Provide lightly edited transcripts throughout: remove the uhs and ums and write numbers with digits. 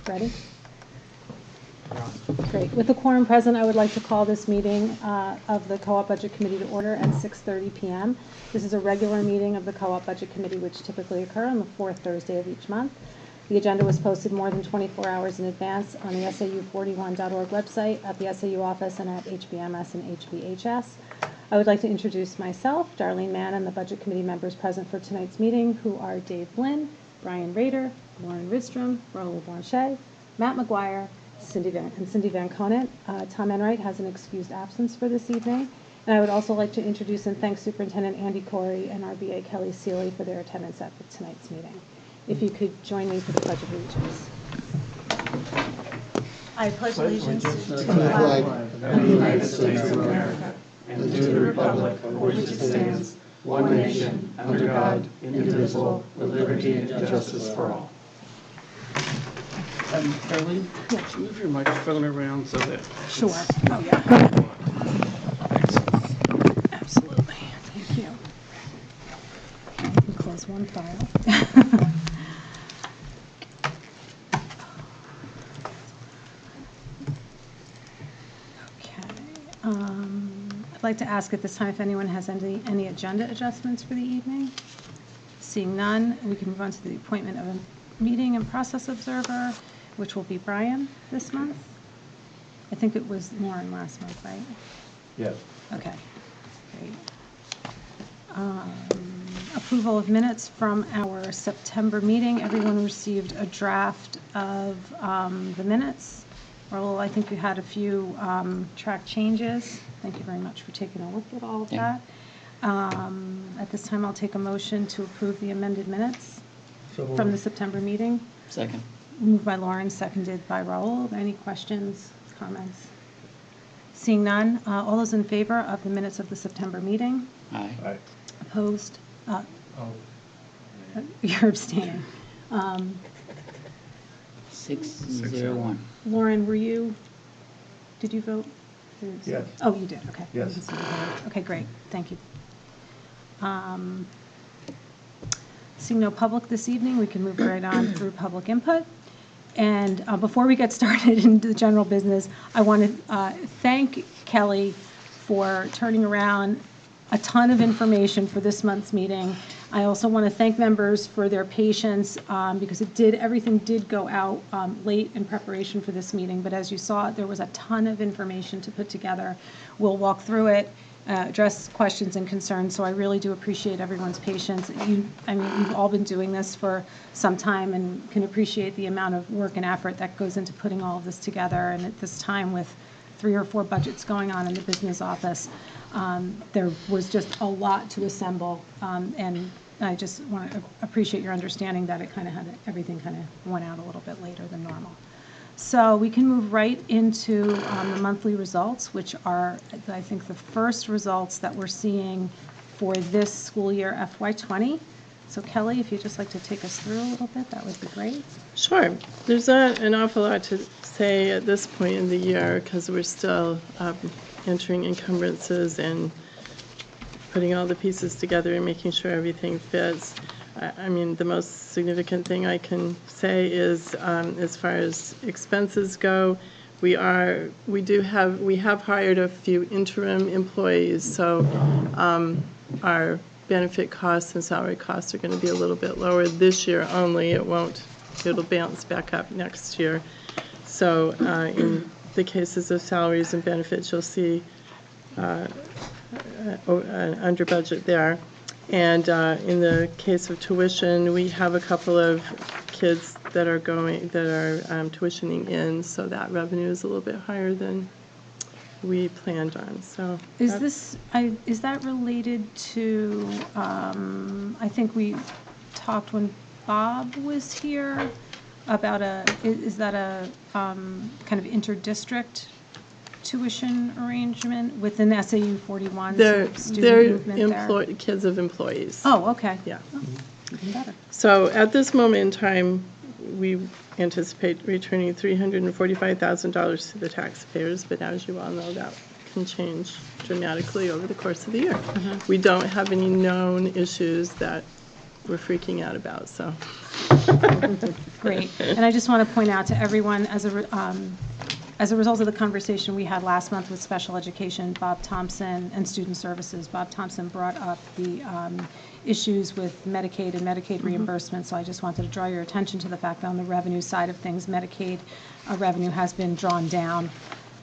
Ready? Great. With the quorum present, I would like to call this meeting of the Co-op Budget Committee to order at 6:30 p.m. This is a regular meeting of the Co-op Budget Committee, which typically occur on the fourth Thursday of each month. The agenda was posted more than 24 hours in advance on the SAU41.org website, at the SAU office, and at HBMS and HBHS. I would like to introduce myself, Darlene Mann, and the Budget Committee members present for tonight's meeting, who are Dave Blinn, Brian Rader, Lauren Ridstrom, Raul Blanchet, Matt McGuire, Cindy Van Conant. Tom Enright has an excused absence for this evening. And I would also like to introduce and thank Superintendent Andy Corey and RBA Kelly Seeley for their attendance at tonight's meeting. If you could join me for the Pledge of Allegiance. I pledge allegiance to the flag of the United States of America and to the republic for which it stands, one nation, under God, indivisible, with liberty and justice for all. Darlene, yes. Move your microphone around so that... Sure. Oh, yeah. Absolutely. Thank you. I can close one file. I'd like to ask at this time if anyone has any agenda adjustments for the evening. Seeing none, we can move on to the appointment of a meeting and process observer, which will be Brian this month. I think it was Lauren last month, right? Yes. Okay, great. Approval of minutes from our September meeting. Everyone received a draft of the minutes. Raul, I think we had a few track changes. Thank you very much for taking a look at all of that. At this time, I'll take a motion to approve the amended minutes from the September meeting. Second. Moved by Lauren, seconded by Raul. Any questions, comments? Seeing none, all those in favor of the minutes of the September meeting? Aye. Aye. Opposed? You're abstaining. 601. Lauren, did you vote? Yes. Oh, you did, okay. Yes. Okay, great, thank you. Seeing no public this evening, we can move right on through public input. And before we get started into the general business, I want to thank Kelly for turning around a ton of information for this month's meeting. I also want to thank members for their patience because everything did go out late in preparation for this meeting, but as you saw, there was a ton of information to put together. We'll walk through it, address questions and concerns, so I really do appreciate everyone's patience. You've all been doing this for some time and can appreciate the amount of work and effort that goes into putting all of this together, and at this time with 3 or 4 budgets going on in the business office, there was just a lot to assemble, and I just want to appreciate your understanding that everything kind of went out a little bit later than normal. So we can move right into the monthly results, which are, I think, the first results that we're seeing for this school year FY20. So Kelly, if you'd just like to take us through a little bit, that would be great. Sure. There's not an awful lot to say at this point in the year because we're still entering encumbrances and putting all the pieces together and making sure everything fits. The most significant thing I can say is, as far as expenses go, we have hired a few interim employees, so our benefit costs and salary costs are going to be a little bit lower this year only. It'll bounce back up next year. So in the cases of salaries and benefits, you'll see under budget there. And in the case of tuition, we have a couple of kids that are tuitioning in, so that revenue is a little bit higher than we planned on. So is that related to? I think we talked when Bob was here about is that a kind of interdistrict tuition arrangement within SAU 41? They're kids of employees. Oh, okay. Yeah. Oh, even better. So at this moment in time, we anticipate returning $345,000 to the taxpayers, but as you all know, that can change dramatically over the course of the year. We don't have any known issues that we're freaking out about, so Great. And I just want to point out to everyone, as a result of the conversation we had last month with special education, Bob Thompson, and student services, Bob Thompson brought up the issues with Medicaid and Medicaid reimbursement. So I just wanted to draw your attention to the fact that on the revenue side of things, Medicaid revenue has been drawn down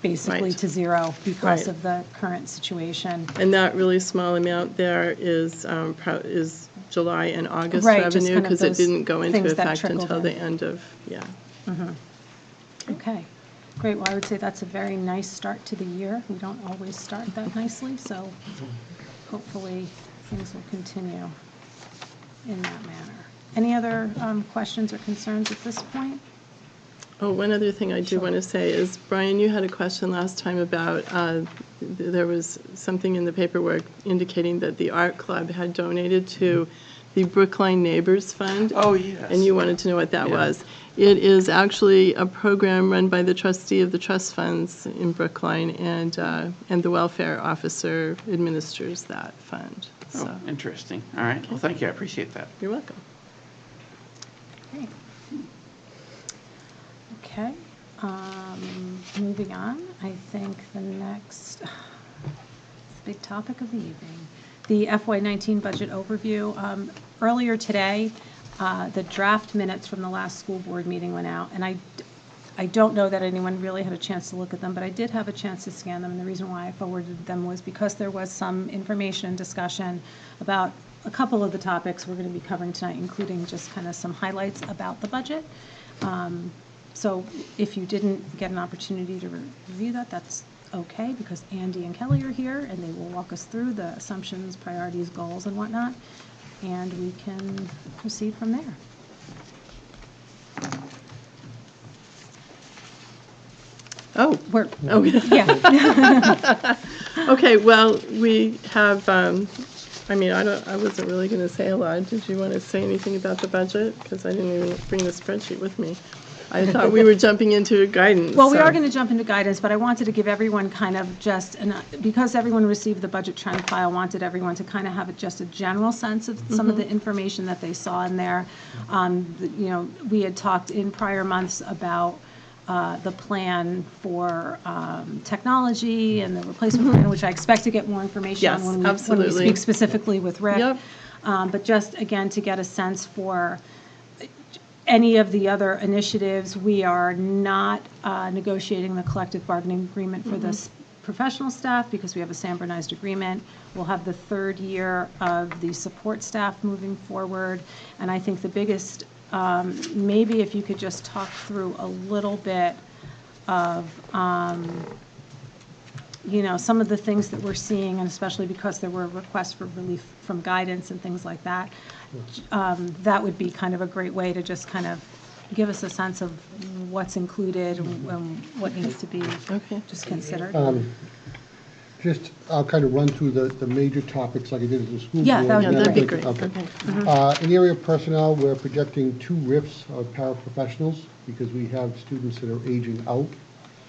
basically Right. to zero because Right. of the current situation. And that really small amount there is July and August Right, just revenue, kind of because it those didn't go into things that effect trickled until the in. end of, yeah. Okay, great. Well, I would say that's a very nice start to the year. We don't always start that nicely, so hopefully things will continue in that manner. Any other questions or concerns at this point? Oh, one other thing I do want to say is, Brian, you had a question last time about, there was something in the paperwork indicating that the art club had donated to the Brookline Neighbors Fund. Oh, yes. And you wanted to know what that Yeah. was. It is actually a program run by the trustee of the trust funds in Brookline, and the welfare officer administers that fund. So, Oh, interesting. All right. Well, thank you. I appreciate that. you're welcome. Great. Okay, moving on, I think the next big topic of the evening, the FY19 budget overview. Earlier today, the draft minutes from the last school board meeting went out, and I don't know that anyone really had a chance to look at them, but I did have a chance to scan them, and the reason why I forwarded them was because there was some information and discussion about a couple of the topics we're going to be covering tonight, including just kind of some highlights about the budget. So if you didn't get an opportunity to review that, that's okay, because Andy and Kelly are here, and they will walk us through the assumptions, priorities, goals, and whatnot, and we can proceed from there. Oh, Oh, yeah. okay, well, we have, I wasn't really going to say a lot. Did you want to say anything about the budget? Because I didn't even bring the spreadsheet with me. I thought we were jumping into guidance. Well, we so- are going to jump into guidance, but I wanted to give everyone kind of just, because everyone received the budget trend file, wanted everyone to kind of have just a general sense of some of the information that they saw in there. We had talked in prior months about the plan for technology and the replacement plan, which I expect to get more information on Yes, when we absolutely. speak specifically with Rick. Yep. But just, again, to get a sense for any of the other initiatives, we are not negotiating the collective bargaining agreement for this professional staff because we have a standardized agreement. We'll have the third year of the support staff moving forward. And I think the biggest, maybe if you could just talk through a little bit of, some of the things that we're seeing, and especially because there were requests for relief from guidance and things like that. That would be kind of a great way to just kind of give us a sense of what's included and what needs to be just considered. I'll kind of run through the major topics like I did at the school board. Yeah, that would and then that'd be I'll great. take- Okay. In the area of personnel, we're projecting 2 RIFs of paraprofessionals because we have students that are aging out.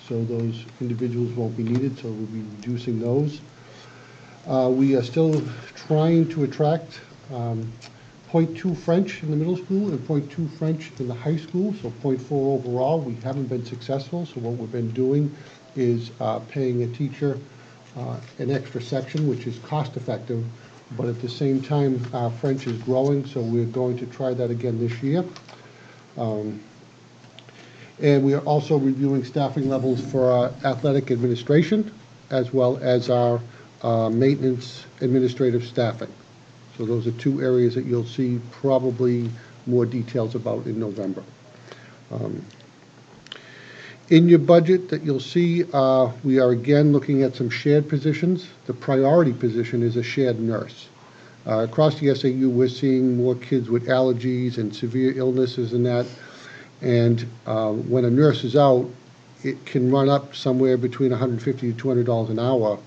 So those individuals won't be needed, so we'll be reducing those. We are still trying to attract .2 French in the middle school and .2 French in the high school, so .4 overall. We haven't been successful, so what we've been doing is paying a teacher an extra section, which is cost effective, but at the same time, French is growing, so we're going to try that again this year. And we are also reviewing staffing levels for our athletic administration, as well as our maintenance administrative staffing. So those are 2 areas that you'll see probably more details about in November. In your budget that you'll see, we are again looking at some shared positions. The priority position is a shared nurse. Across the SAU, we're seeing more kids with allergies and severe illnesses and that. And when a nurse is out, it can run up somewhere between $150 to $200 an hour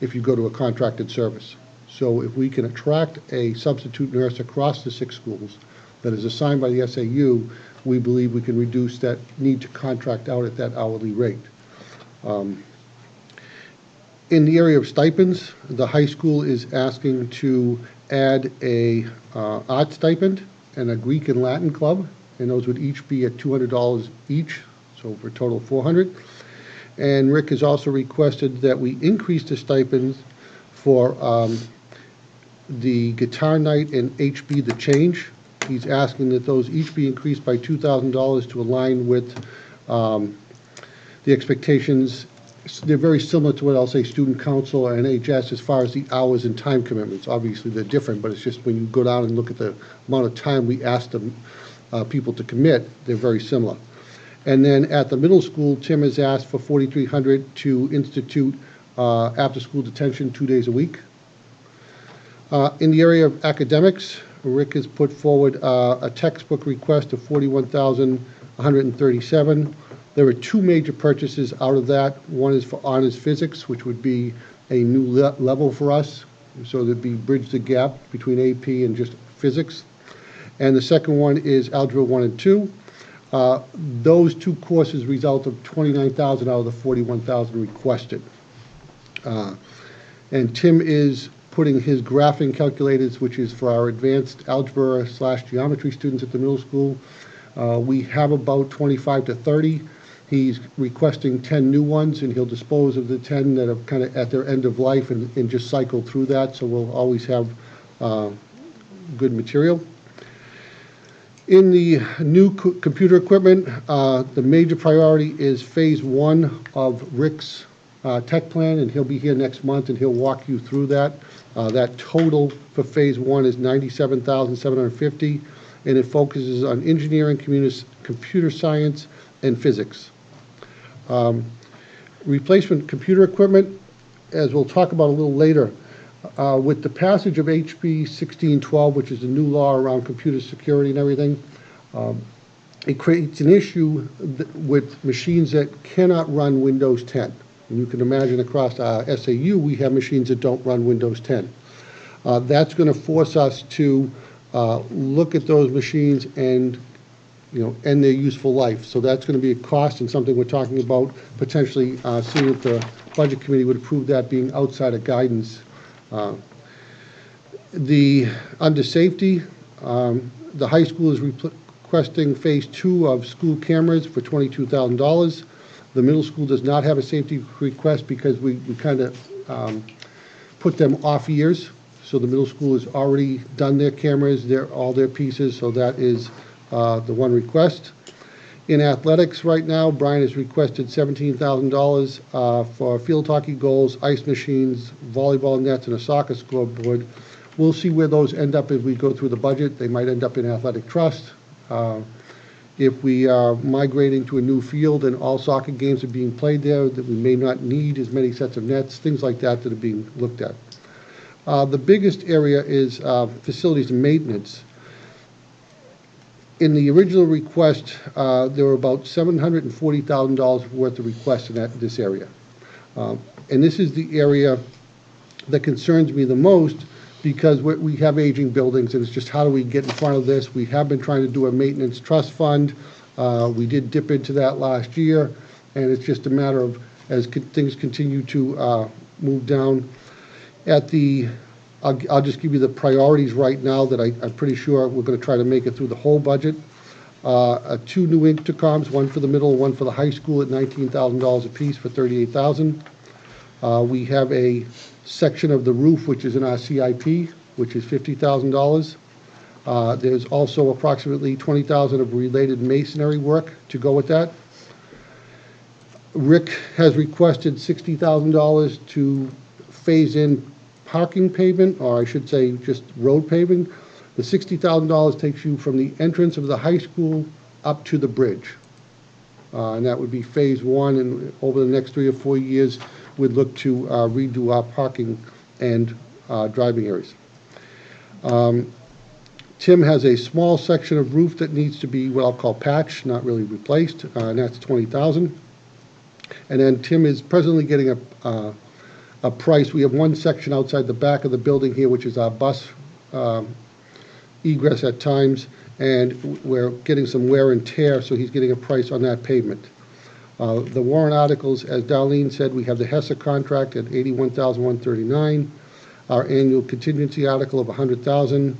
if you go to a contracted service. So if we can attract a substitute nurse across the 6 schools that is assigned by the SAU, we believe we can reduce that need to contract out at that hourly rate. In the area of stipends, the high school is asking to add a art stipend and a Greek and Latin club and those would each be at $200 each, so for a total of $400. And Rick has also requested that we increase the stipends for the guitar night and HB The Change. He's asking that those each be increased by $2,000 to align with the expectations. They're very similar to what I'll say student council and NHS as far as the hours and time commitments. Obviously, they're different, but it's just when you go down and look at the amount of time we ask them people to commit, they're very similar. And then at the middle school, Tim has asked for $4,300 to institute after-school detention 2 days a week. In the area of academics, Rick has put forward a textbook request of $41,137. There are two major purchases out of that. One is for honors physics, which would be a new level for us, so there'd be bridge the gap between AP and just physics. And the second one is Algebra 1 and 2. Those two courses result of $29,000 out of the $41,000 requested. And Tim is putting his graphing calculators, which is for our advanced algebra / geometry students at the middle school. We have about 25 to 30. He's requesting 10 new ones, and he'll dispose of the 10 that are kind of at their end of life and just cycle through that, so we'll always have good material. In the new computer equipment, the major priority is phase 1 of Rick's tech plan, and he'll be here next month and he'll walk you through that. That total for phase 1 is $97,750, and it focuses on engineering, computer science, and physics. Replacement computer equipment, as we'll talk about a little later, with the passage of HB 1612, which is the new law around computer security and everything, it creates an issue with machines that cannot run Windows 10. And you can imagine across SAU, we have machines that don't run Windows 10. That's going to force us to look at those machines and end their useful life. So that's going to be a cost and something we're talking about potentially seeing if the Budget Committee would approve that being outside of guidance. Under safety, the high school is requesting phase 2 of school cameras for $22,000. The middle school does not have a safety request because we kind of put them off years. So the middle school has already done their cameras, all their pieces, so that is the one request. In athletics right now, Brian has requested $17,000 for field hockey goals, ice machines, volleyball nets, and a soccer scoreboard. We'll see where those end up as we go through the budget. They might end up in athletic trust. If we are migrating to a new field and all soccer games are being played there, that we may not need as many sets of nets, things like that are being looked at. The biggest area is facilities and maintenance. In the original request, there were about $740,000 worth of requests in this area. And this is the area that concerns me the most because we have aging buildings, and it's just how do we get in front of this? We have been trying to do a maintenance trust fund. We did dip into that last year, and it's just a matter of as things continue to move down. I'll just give you the priorities right now that I'm pretty sure we're going to try to make it through the whole budget. 2 new intercoms, one for the middle, one for the high school at $19,000 apiece for $38,000. We have a section of the roof which is in our CIP, which is $50,000. There's also approximately $20,000 of related masonry work to go with that. Rick has requested $60,000 to phase in parking pavement, or I should say just road paving. The $60,000 takes you from the entrance of the high school up to the bridge. And that would be phase 1, and over the next 3 or 4 years, we'd look to redo our parking and driving areas. Tim has a small section of roof that needs to be what I'll call patched, not really replaced, and that's $20,000. And then Tim is presently getting a price. We have one section outside the back of the building here, which is our bus egress at times, and we're getting some wear and tear, so he's getting a price on that pavement. The warrant articles, as Darlene said, we have the HESA contract at $81,139, our annual contingency article of $100,000,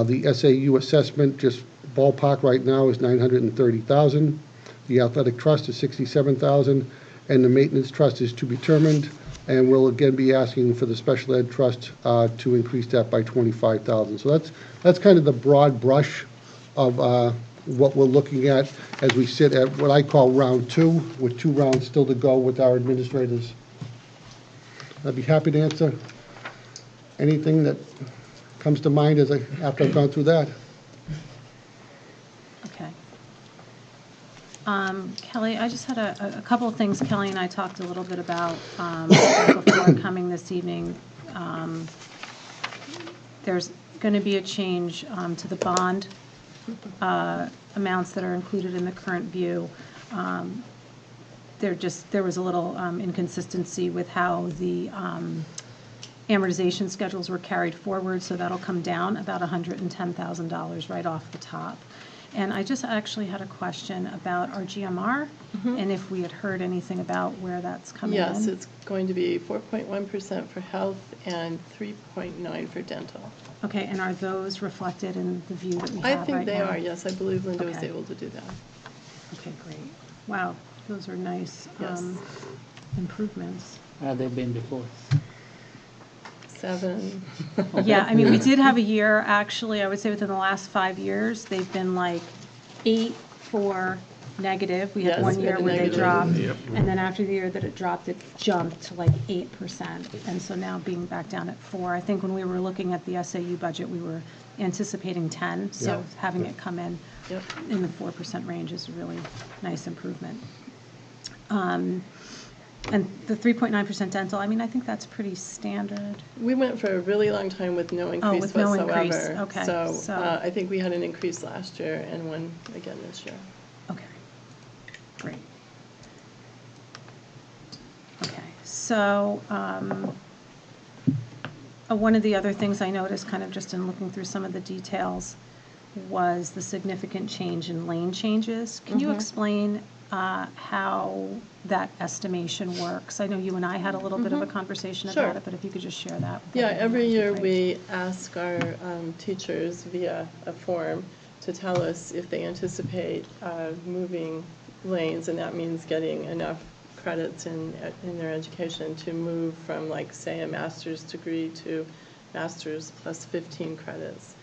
the SAU assessment just ballpark right now is $930,000. The athletic trust is $67,000, and the maintenance trust is to be determined. And we'll again be asking for the special ed trust to increase that by $25,000. So that's kind of the broad brush of what we're looking at as we sit at what I call round 2, with 2 rounds still to go with our administrators. I'd be happy to answer anything that comes to mind after I've gone through that. Okay. Kelly, I just had a couple of things Kelly and I talked a little bit about before coming this evening. There's going to be a change to the bond amounts that are included in the current view. There was a little inconsistency with how the amortization schedules were carried forward, so that'll come down about $110,000 right off the top. And I just actually had a question about our GMR, and if we had heard anything about where that's coming in. Yes, it's going to be 4.1% for health and 3.9% for dental. Okay, and are those reflected in the view that we have I right think they now? are, yes. I believe Linda was Okay. able to do that. Okay, great. Wow, those are nice Yes. improvements. How they been before? 7. Yeah, I mean, we did have a year, actually, I would say within the last 5 years, they've been like 8 for negative. We had Yes, one we year had a where they negative. dropped, Yep. and then after the year that it dropped, it jumped to like 8%. And so now being back down at 4. I think when we were looking at the SAU budget, we were anticipating 10, so Yep. having it come in Yep. in the 4% range is a really nice improvement. And the 3.9% dental, I mean, I think that's pretty standard. We went for a really long time with no increase with no whatsoever. increase. Okay, So so- I think we had an increase last year and one again this year. Okay, great. Okay, so one of the other things I noticed, kind of just in looking through some of the details, was the significant change in lane changes. Can you explain how that estimation works? I know you and I had a little bit of a conversation Sure. about it, but if you could just share that. with Yeah, everyone, every that would be year great. we ask our teachers via a form to tell us if they anticipate moving lanes, and that means getting enough credits in their education to move from, like, say, a master's degree to master's plus 15 credits.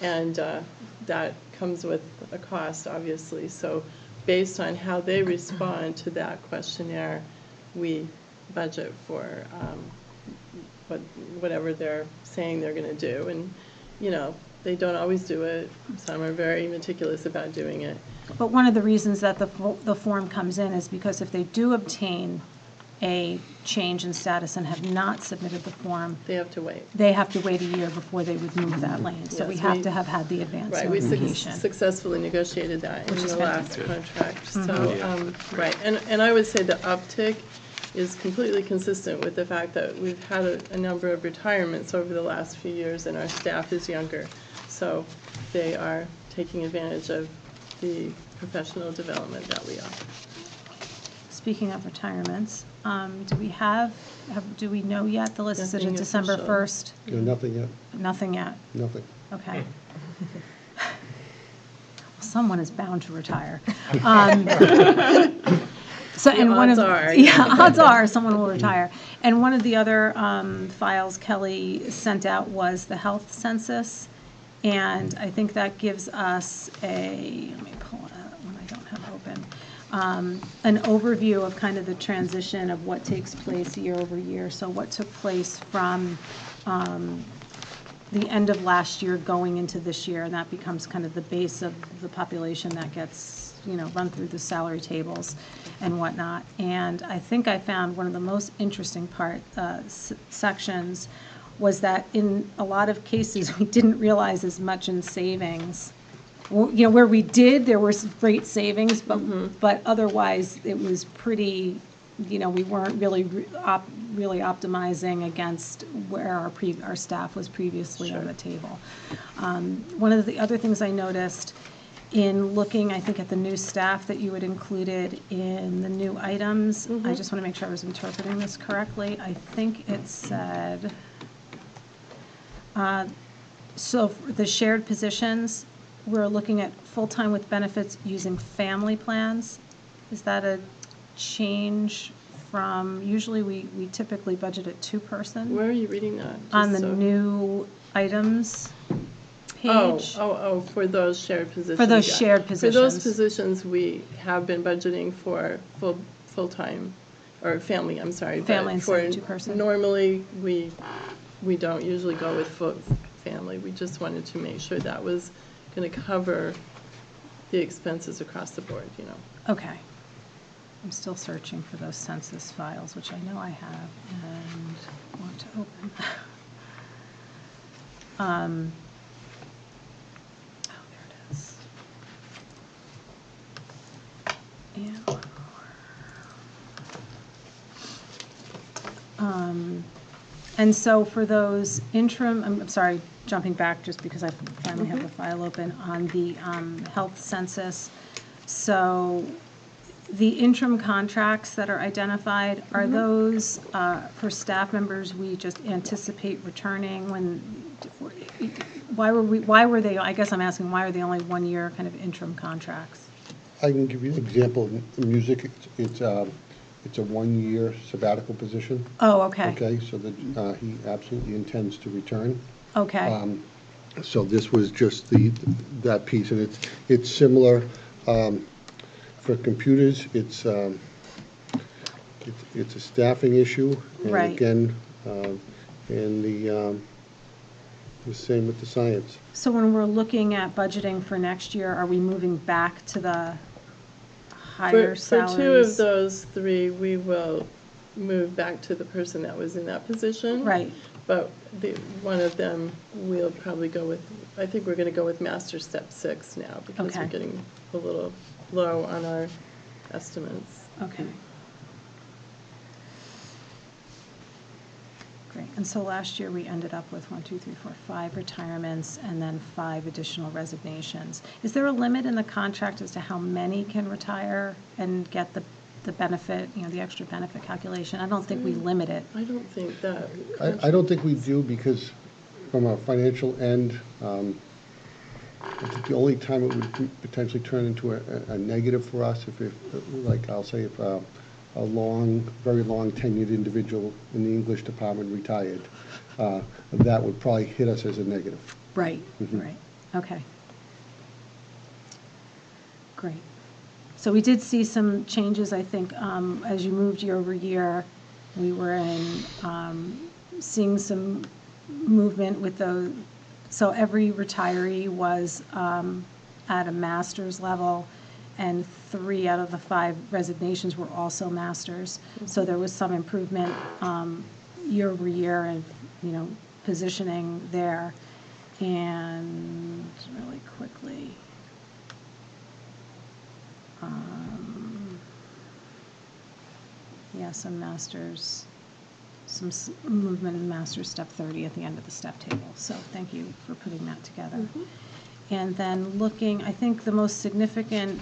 And that comes with a cost, obviously. So based on how they respond to that questionnaire, we budget for whatever they're saying they're going to do. And, you know, they don't always do it. Some are very meticulous about doing it. But one of the reasons that the form comes in is because if they do obtain a change in status and have not submitted the form, They have to wait. they have to wait a year before they would move that lane. So we Yes, have we- to have had the advance Right, we notification. successfully negotiated that in Which is the last fantastic. contract. So, right, and I would say the uptick is completely consistent with the fact that we've had a number of retirements over the last few years, and our staff is younger. So they are taking advantage of the professional development that we offer. Speaking of retirements, do we know yet? The list is Nothing December official. 1st? Nothing yet, Nothing yet? nothing. Okay. Someone is bound to retire. So, and one of, odds are, yeah, odds are someone will retire. And one of the other files Kelly sent out was the health census. And I think that gives us let me pull it out when I don't have it open, an overview of kind of the transition of what takes place year over year. So what took place from the end of last year going into this year, and that becomes kind of the base of the population that gets, run through the salary tables and whatnot. And I think I found one of the most interesting sections was that in a lot of cases, we didn't realize as much in savings. Where we did, there was great savings, but otherwise it was pretty, we weren't really optimizing against where our staff was previously on the table. One of the other things I noticed in looking, I think, at the new staff that you had included in the new items, I just want to make sure I was interpreting this correctly. I think it said, so the shared positions, we're looking at full-time with benefits using family plans. Is that a change from, usually we typically budget at two-person? Where are you reading that? On Just the so- new items Oh, page. for those shared positions. For those yeah. shared For those positions. positions, we have been budgeting for full-time, or family, I'm sorry. but Family instead of for two-person. Normally, we don't usually go with family. We just wanted to make sure that was going to cover the expenses across the board, you know. Okay. I'm still searching for those census files, which I know I have and want to open. Oh, there it is. And so for those interim, I'm sorry, jumping back just because I finally have the file open on the health census. So the interim contracts that are identified, are those for staff members we just anticipate returning when, why were they, I guess I'm asking, why are they only 1 year kind of interim contracts? I can give you an example. In music, it's a 1 year sabbatical position. Oh, okay. Okay, so that he absolutely intends to return. Okay, So this was just that piece, and it's similar for computers. It's a staffing issue, and Right. again, and the same with the science. so when we're looking at budgeting for next year, are we moving back to the higher For salaries? two of those three, we will move back to the person that was in that position. Right. But one of them, we'll probably go with, I think we're going to go with Master Step 6 now, because we're Okay. getting a little low on our estimates. Okay. Great, and so last year we ended up with 5 retirements and then 5 additional resignations. Is there a limit in the contract as to how many can retire and get the benefit, the extra benefit calculation? I don't think we limit it. I don't think that. I don't think we do, because from a financial end, I think the only time it would potentially turn into a negative for us, if like I'll say, if a very long tenured individual in the English department retired, that would probably hit us as a negative. Right, right, okay. Great. So we did see some changes, I think, as you moved year over year. We were seeing some movement with those. So every retiree was at a master's level, and 3 out of the 5 resignations were also masters. So there was some improvement year over year, and positioning there. And really quickly, some masters, some movement in master's step 30 at the end of the step table. So thank you for putting that together. And then looking, I think the most significant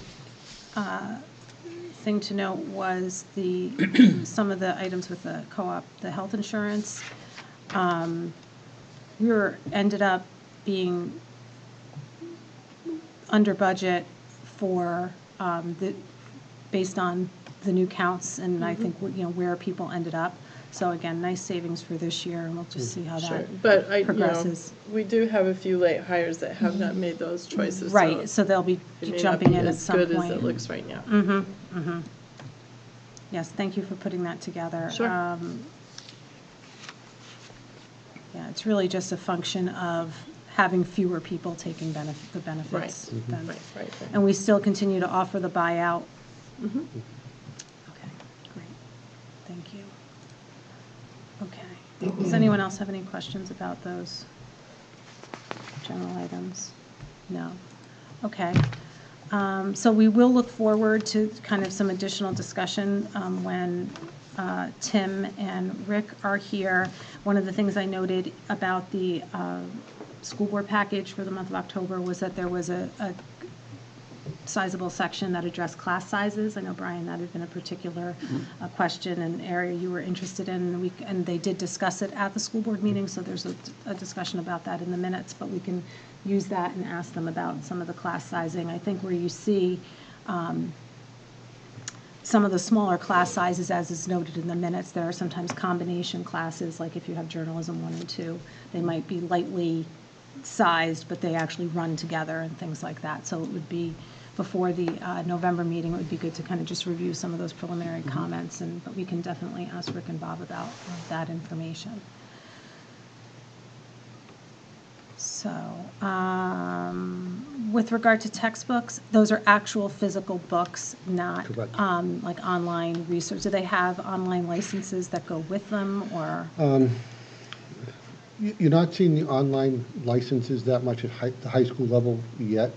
thing to note was some of the items with the co-op, the health insurance. We ended up being under budget for based on the new counts, and I think where people ended up. So again, nice savings for this year, and we'll just see how Sure, that but progresses. we do have a few late hires that have not made those choices. Right, so they'll be it may not jumping be in at as some good as point. it looks right now. Yes, thank you for putting that together. Sure. Yeah, it's really just a function of having fewer people taking the benefits. Right. Right. And we still continue to offer the buyout. Okay, great. Thank you. Okay. Does anyone else have any questions about those general items? No? Okay. So we will look forward to kind of some additional discussion when Tim and Rick are here. One of the things I noted about the school board package for the month of October was that there was sizable section that addressed class sizes. I know, Brian, that had been a particular question and area you were interested in. And they did discuss it at the school board meeting, so there's a discussion about that in the minutes, but we can use that and ask them about some of the class sizing. I think where you see some of the smaller class sizes, as is noted in the minutes, there are sometimes combination classes, like if you have journalism 1 and 2, they might be lightly sized, but they actually run together and things like that. So it would be, before the November meeting, it would be good to kind of just review some of those preliminary comments, but we can definitely ask Rick and Bob about that information. So, with regard to textbooks, those are actual physical books, not Correct. like online research. Do they have online licenses that go with them, or? You're not seeing the online licenses that much at the high school level yet.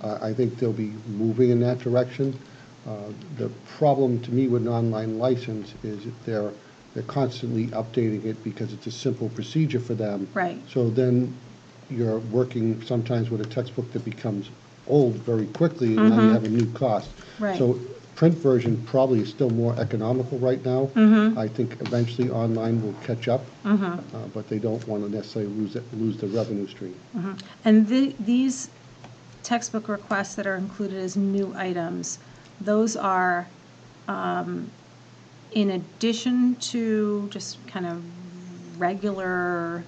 I think they'll be moving in that direction. The problem to me with an online license is that they're constantly updating it because it's a simple procedure for them. Right. So then you're working sometimes with a textbook that becomes old very quickly, and now you have a new cost. Right. So print version probably is still more economical right now. I think eventually online will catch up, but they don't want to necessarily lose the revenue stream. And these textbook requests that are included as new items, those are in addition to just kind of regular,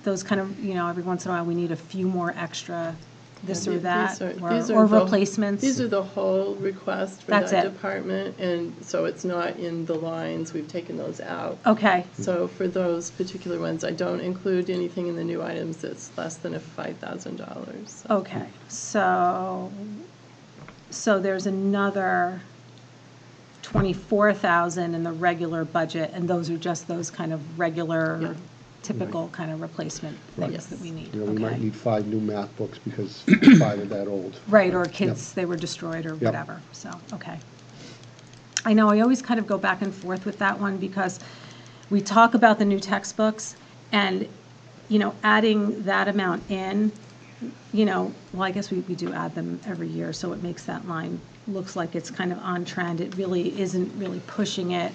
those kind of, every once in a while we need a few more extra this or that, or replacements. These are the whole request for That's that it. department, and so it's not in the lines, we've taken those out. Okay, So for those particular ones, I don't include anything in the new items that's less than $5,000. okay, so there's another 24,000 in the regular budget, and those are just those kind of regular, Yeah. typical kind of replacement things that we need. You know, we might Okay. need 5 new math books because 5 are that old. Right, or kids, they were destroyed or whatever, so, okay. I know, I always kind of go back and forth with that one because we talk about the new textbooks and, adding that amount in, well, I guess we do add them every year, so it makes that line, looks like it's kind of on trend. It really isn't really pushing it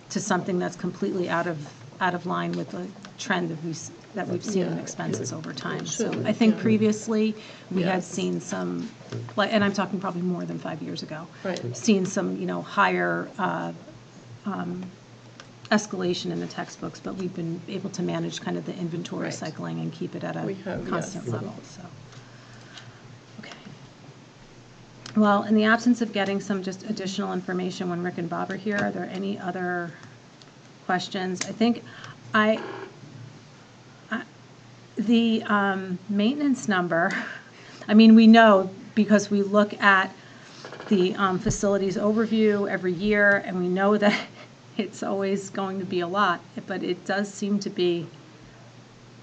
to something that's completely out of line with the trend that we've seen in Yeah. expenses over time. So Shouldn't, I think yeah. previously, we had Yes. seen some, and I'm talking probably more than 5 years ago. Right. Seen some, higher escalation in the textbooks, but we've been able to manage kind of the inventory Right. cycling and keep it at We a have, constant yes. level, so. Okay. Well, in the absence of getting some just additional information when Rick and Bob are here, are there any other questions? I think the maintenance number, I mean, we know because we look at the facilities overview every year, and we know that it's always going to be a lot, but it does seem to be,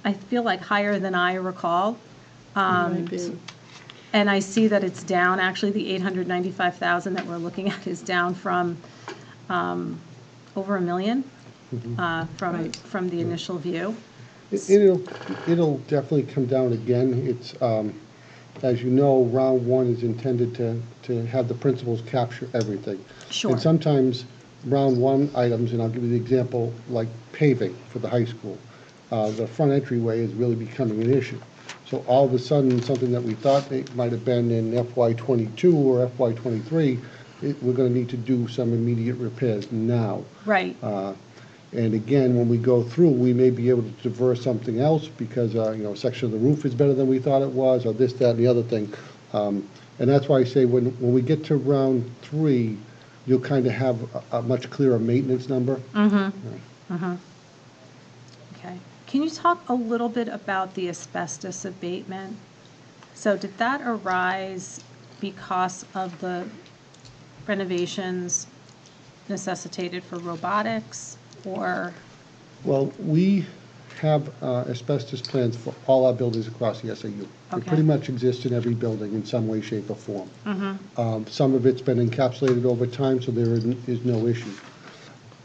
I feel like, higher than I recall. Might be. And I see that it's down, actually, the 895,000 that we're looking at is down from over $1 million from the initial view. It'll definitely come down again. It's, as you know, round 1 is intended to have the principals capture everything. Sure. And sometimes round 1 items, and I'll give you the example, like paving for the high school, the front entryway is really becoming an issue. So all of a sudden, something that we thought it might have been in FY22 or FY23, we're going to need to do some immediate repairs now. Right. And again, when we go through, we may be able to divert something else because, a section of the roof is better than we thought it was, or this, that, and the other thing. And that's why I say when we get to round 3, you'll kind of have a much clearer maintenance number. Okay. Can you talk a little bit about the asbestos abatement? So did that arise because of the renovations necessitated for robotics, or? Well, we have asbestos plans for all our buildings across the SAU. They Okay. pretty much exist in every building in some way, shape, or form. Some of it's been encapsulated over time, so there is no issue.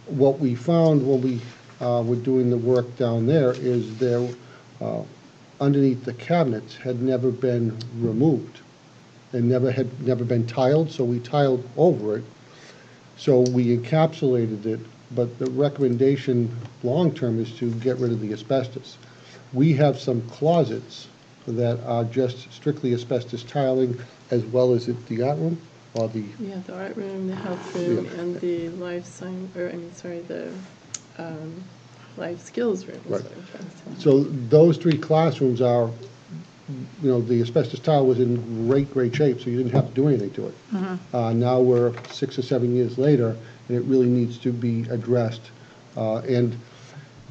What we found when we were doing the work down there is there, underneath the cabinets, had never been removed. and never been tiled, so we tiled over it. So we encapsulated it, but the recommendation long-term is to get rid of the asbestos. We have some closets that are just strictly asbestos tiling, as well as the art room, or the, You have the art room, the health room, Yeah. and the the life skills room is Right. what I'm trying to say. so those three classrooms are, the asbestos tile was in great shape, so you didn't have to do anything to it. Now we're 6 or 7 years later, and it really needs to be addressed. And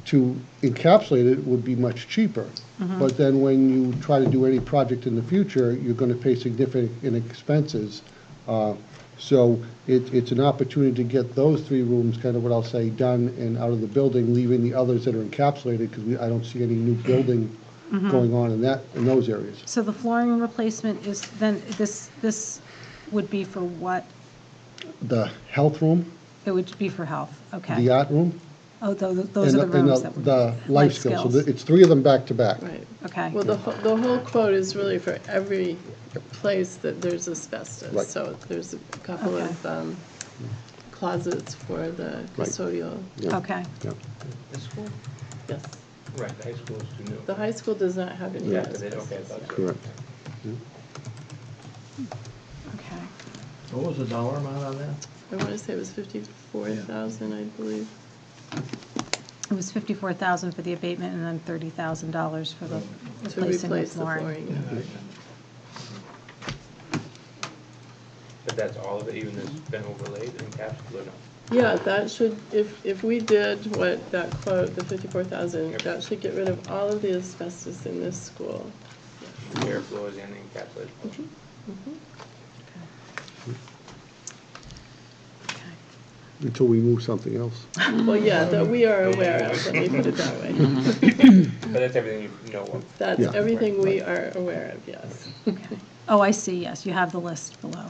to encapsulate it would be much cheaper. But then when you try to do any project in the future, you're going to pay significant expenses. So it's an opportunity to get those three rooms, kind of what I'll say, done and out of the building, leaving the others that are encapsulated, because I don't see any new building going on in those areas. So the flooring replacement is, then this would be for what? The health room, It would be for health, okay. the art room, Oh, those and are the and rooms that would. the life skills. So it's three of them back to back. Right. Okay. Well, the whole quote is really for every place that there's asbestos. Right. So there's a couple Okay. of closets for the Right. custodial. Yeah, Okay, yeah. The school? Yes. Right, the high school is too new. The high school does not have any Yeah. asbestos. Okay, I thought so. Correct. okay. What was the dollar amount on that? I want to say it was 54,000, I believe. It was 54,000 for the abatement and then $30,000 for the To replacing the replace the flooring. flooring. yeah. But that's all of it, even though it's been overlaid and encapsulated, or no? Yeah, that should, if we did what that quote, the 54,000, that should get rid of all of the asbestos in this school. The air flows and the encapsulated. Okay. Until we move something else. Well, yeah, that we are aware of, let me put it that way. But that's everything you know of. That's Yeah. everything we are aware of, yes. Okay. Oh, I see, yes, you have the list below.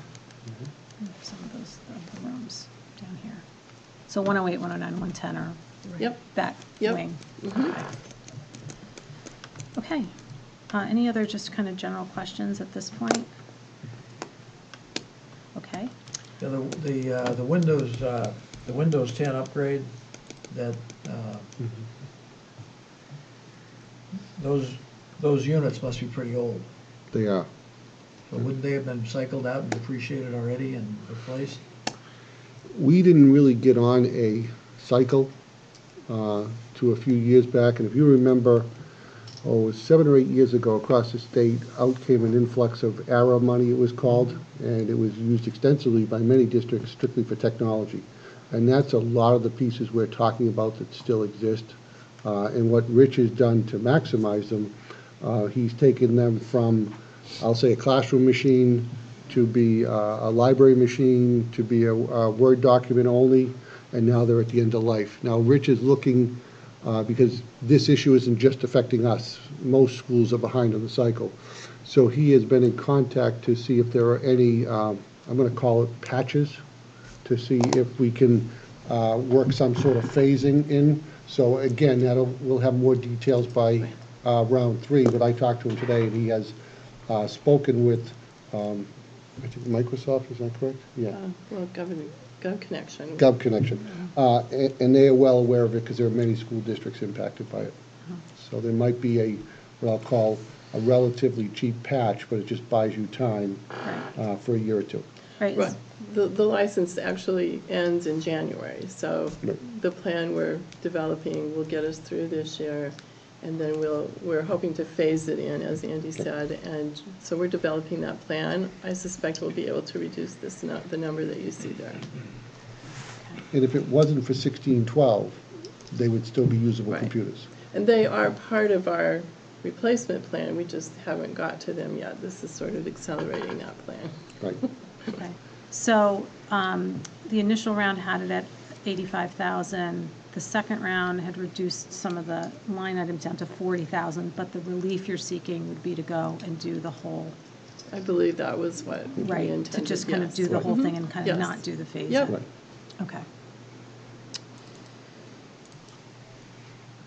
Some of those, of the rooms down here. So 108, 109, 110 are Yep. that Yep. wing. Okay. Okay. Any other just kind of general questions at this point? Okay. Yeah, the Windows 10 upgrade, that, those units must be pretty old. They are. So wouldn't they have been cycled out and depreciated already and replaced? We didn't really get on a cycle to a few years back, and if you remember, it was 7 or 8 years ago, across the state, out came an influx of ARA money, it was called, and it was used extensively by many districts strictly for technology. And that's a lot of the pieces we're talking about that still exist. And what Rich has done to maximize them, he's taken them from, I'll say, a classroom machine to be a library machine, to be a Word document only, and now they're at the end of life. Now, Rich is looking, because this issue isn't just affecting us. Most schools are behind on the cycle. So he has been in contact to see if there are any, I'm going to call it patches, to see if we can work some sort of phasing in. So again, we'll have more details by round 3, but I talked to him today, and he has spoken with, I think Microsoft, is that correct? Yeah. Well, Gov Connection. Gov Connection. And they are well aware of it because there are many school districts impacted by it. So there might be what I'll call a relatively cheap patch, but it just buys you time Right. for a year or two. Right. Right. The license actually ends in January, so Right. the plan we're developing will get us through this year, and then we're hoping to phase it in, as Andy said, and so we're developing that plan. I suspect we'll be able to reduce the number that you see there. And if it wasn't for 1612, they would still be usable Right. computers. And they are part of our replacement plan, we just haven't got to them yet. This is sort of accelerating that plan. Right. Okay. So the initial round had it at 85,000. The second round had reduced some of the line items down to 40,000, but the relief you're seeking would be to go and do the whole, I believe that was what we right, intended, to just kind of yes. do the Right. whole thing and kind of Yes. not do the phase. Yep. Right. Okay.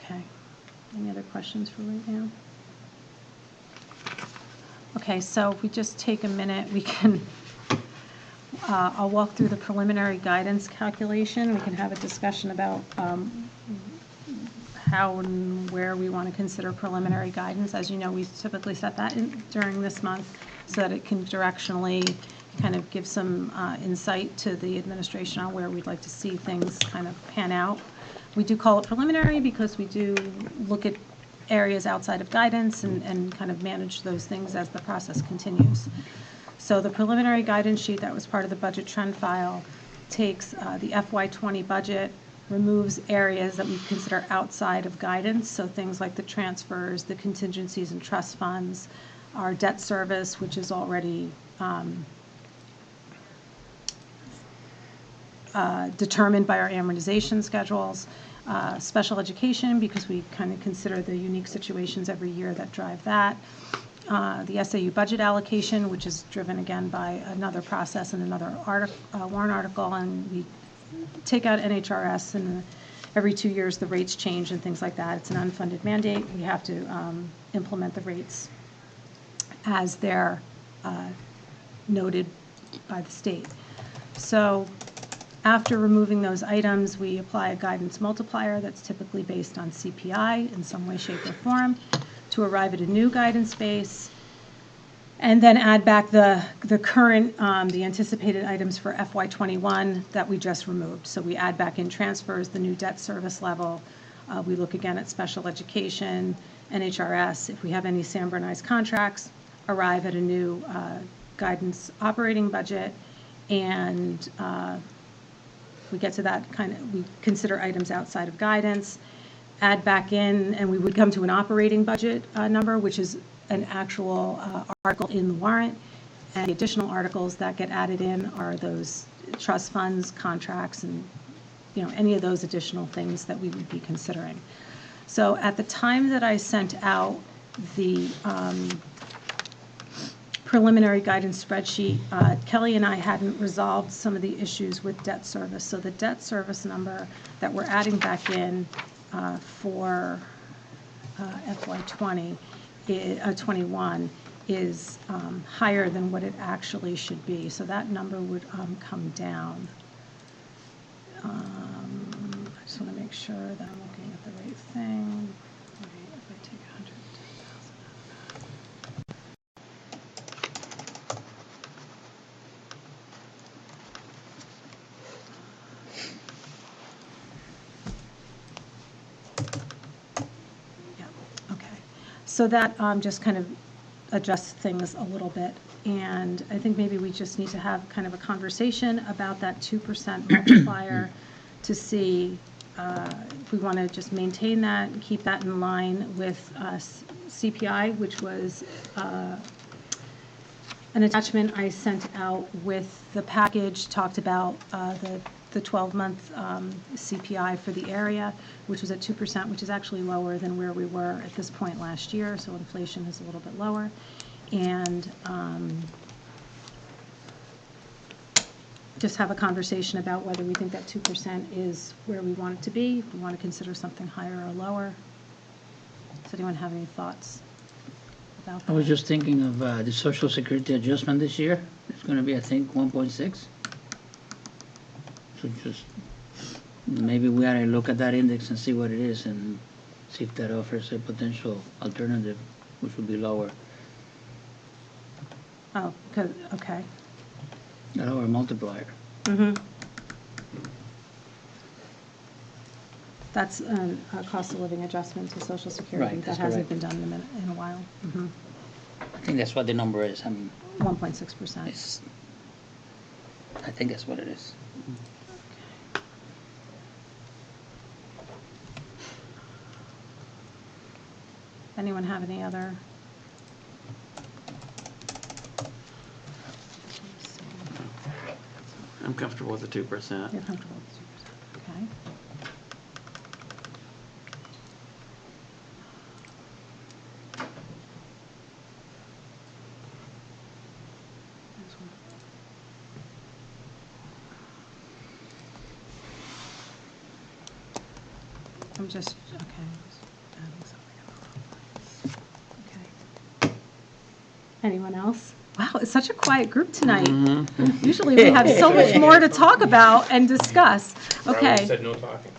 Okay. Any other questions for right now? Okay, so if we just take a minute, we can, I'll walk through the preliminary guidance calculation. We can have a discussion about how and where we want to consider preliminary guidance. As you know, we typically set that during this month so that it can directionally kind of give some insight to the administration on where we'd like to see things kind of pan out. We do call it preliminary because we do look at areas outside of guidance and kind of manage those things as the process continues. So the preliminary guidance sheet that was part of the budget trend file takes the FY20 budget, removes areas that we consider outside of guidance, so things like the transfers, the contingencies and trust funds, our debt service, which is already determined by our amortization schedules, special education, because we kind of consider the unique situations every year that drive that, the SAU budget allocation, which is driven again by another process and another warrant article, and we take out NHRS, and every 2 years the rates change and things like that. It's an unfunded mandate. We have to implement the rates as they're noted by the state. So after removing those items, we apply a guidance multiplier that's typically based on CPI in some way, shape, or form to arrive at a new guidance base, and then add back the current, the anticipated items for FY21 that we just removed. So we add back in transfers, the new debt service level. We look again at special education, NHRS. If we have any San Bernard's contracts, arrive at a new guidance operating budget, and we get to that we consider items outside of guidance, add back in, and we would come to an operating budget number, which is an actual article in the warrant. And the additional articles that get added in are those trust funds, contracts, and any of those additional things that we would be considering. So at the time that I sent out the preliminary guidance spreadsheet, Kelly and I hadn't resolved some of the issues with debt service. So the debt service number that we're adding back in for FY20, 21 is higher than what it actually should be. So that number would come down. I just want to make sure that I'm looking at the right thing. If I take 110,000. So that just kind of adjusts things a little bit. And I think maybe we just need to have kind of a conversation about that 2% multiplier to see if we want to just maintain that and keep that in line with CPI, which was an attachment I sent out with the package, talked about the 12-month CPI for the area, which was at 2%, which is actually lower than where we were at this point last year, so inflation is a little bit lower. And just have a conversation about whether we think that 2% is where we want it to be, if we want to consider something higher or lower. Does anyone have any thoughts about that? I was just thinking of the Social Security adjustment this year. It's going to be, I think, 1.6. So just maybe we ought to look at that index and see what it is and see if that offers a potential alternative, which would be lower. Oh, okay. A lower multiplier. Mm-hmm. That's a cost of living adjustment to Social Security. Right, that hasn't been done in a while. Mm-hmm. I think that's what the number is. 1.6%. I think that's what it is. Anyone have any other? I'm comfortable with the 2%. You're comfortable with 2%, okay. This one. I'm just, okay. Adding something in the wrong place. Okay. Anyone else? Wow, it's such a quiet group tonight. Usually we have so much more to talk about and discuss. Robert Okay, said no talking.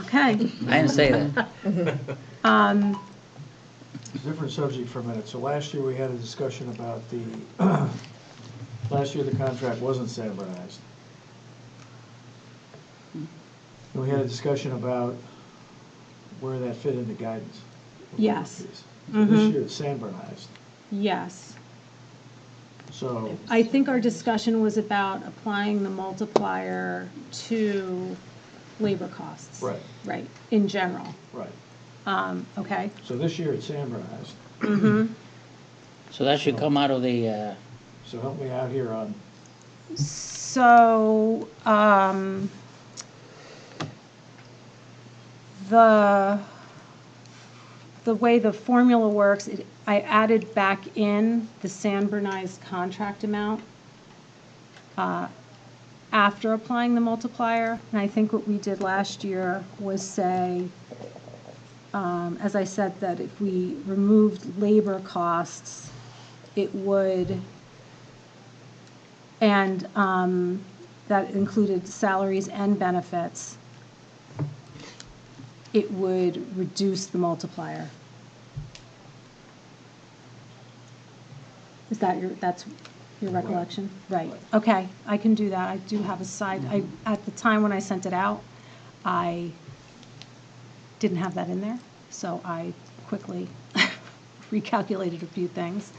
okay. I didn't say that. Different subject for a minute. So last year we had a discussion about the, last year the contract wasn't standardized. And we had a discussion about where that fit into guidance. Yes. So this year it's standardized. Yes. So, I think our discussion was about applying the multiplier to labor costs. right, Right, in general. right. Okay. So this year it's standardized. So that should come out of the, So help me out here on, So, the way the formula works, I added back in the San contract amount after applying the multiplier. And I think what we did last year was say, as I said, that if we removed labor costs, it would, and that included salaries and benefits, it would reduce the multiplier. Is that that's your recollection? Right, okay, I can do that. I do have a side, at the time when I sent it out, I didn't have that in there, so I quickly recalculated a few things.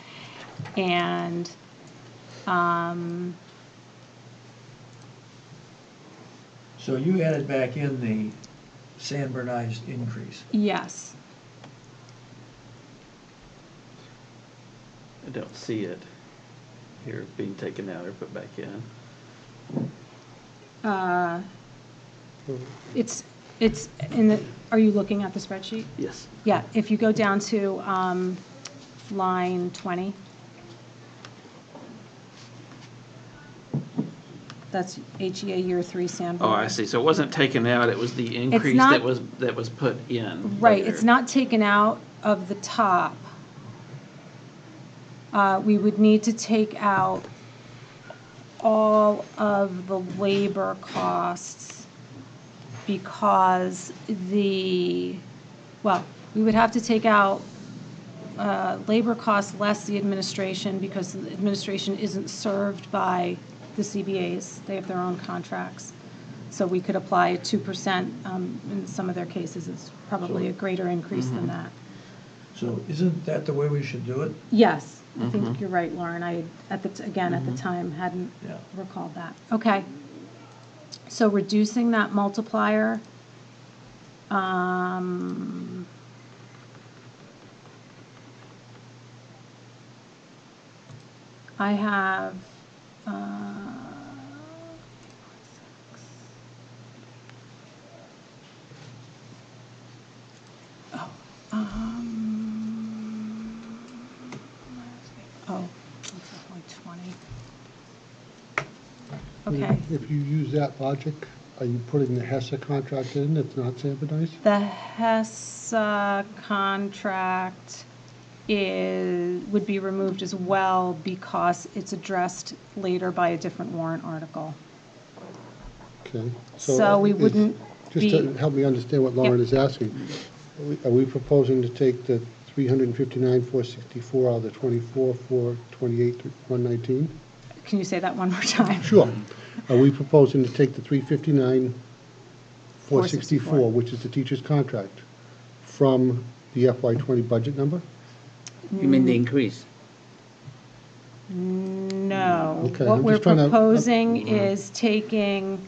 And so you added back in the standardized increase. yes, I don't see it here being taken out or put back in. it's in the, are you looking at the spreadsheet? Yes. Yeah, if you go down to line 20. That's HEA year 3 San Oh, I see. So it wasn't taken out, it was the increase not- that was put in. Right, later. it's not taken out of the top. We would need to take out all of the labor costs because we would have to take out labor costs less the administration because the administration isn't served by the CBAs. They have their own contracts. So we could apply a 2%. In some of their cases, it's probably a greater increase than that. So isn't that the way we should do it? Yes, I think you're right, Lauren. I, at the time, hadn't Yeah. recalled that. Okay. So reducing that multiplier, I have, it's only 20. Okay. If you use that logic, are you putting the HESA contract in that's not standardized? The HESA contract would be removed as well because it's addressed later by a different warrant article. Okay. So we it's- wouldn't Just to be- help me understand what Lauren is asking, are we proposing to take the 359,464 out of the 24,428, 119? Can you say that one more time? Sure. Are we proposing to take the 359,464, which is the teacher's contract, from the FY20 budget number? you mean the increase? No. Okay, What I'm we're just trying to- proposing is taking,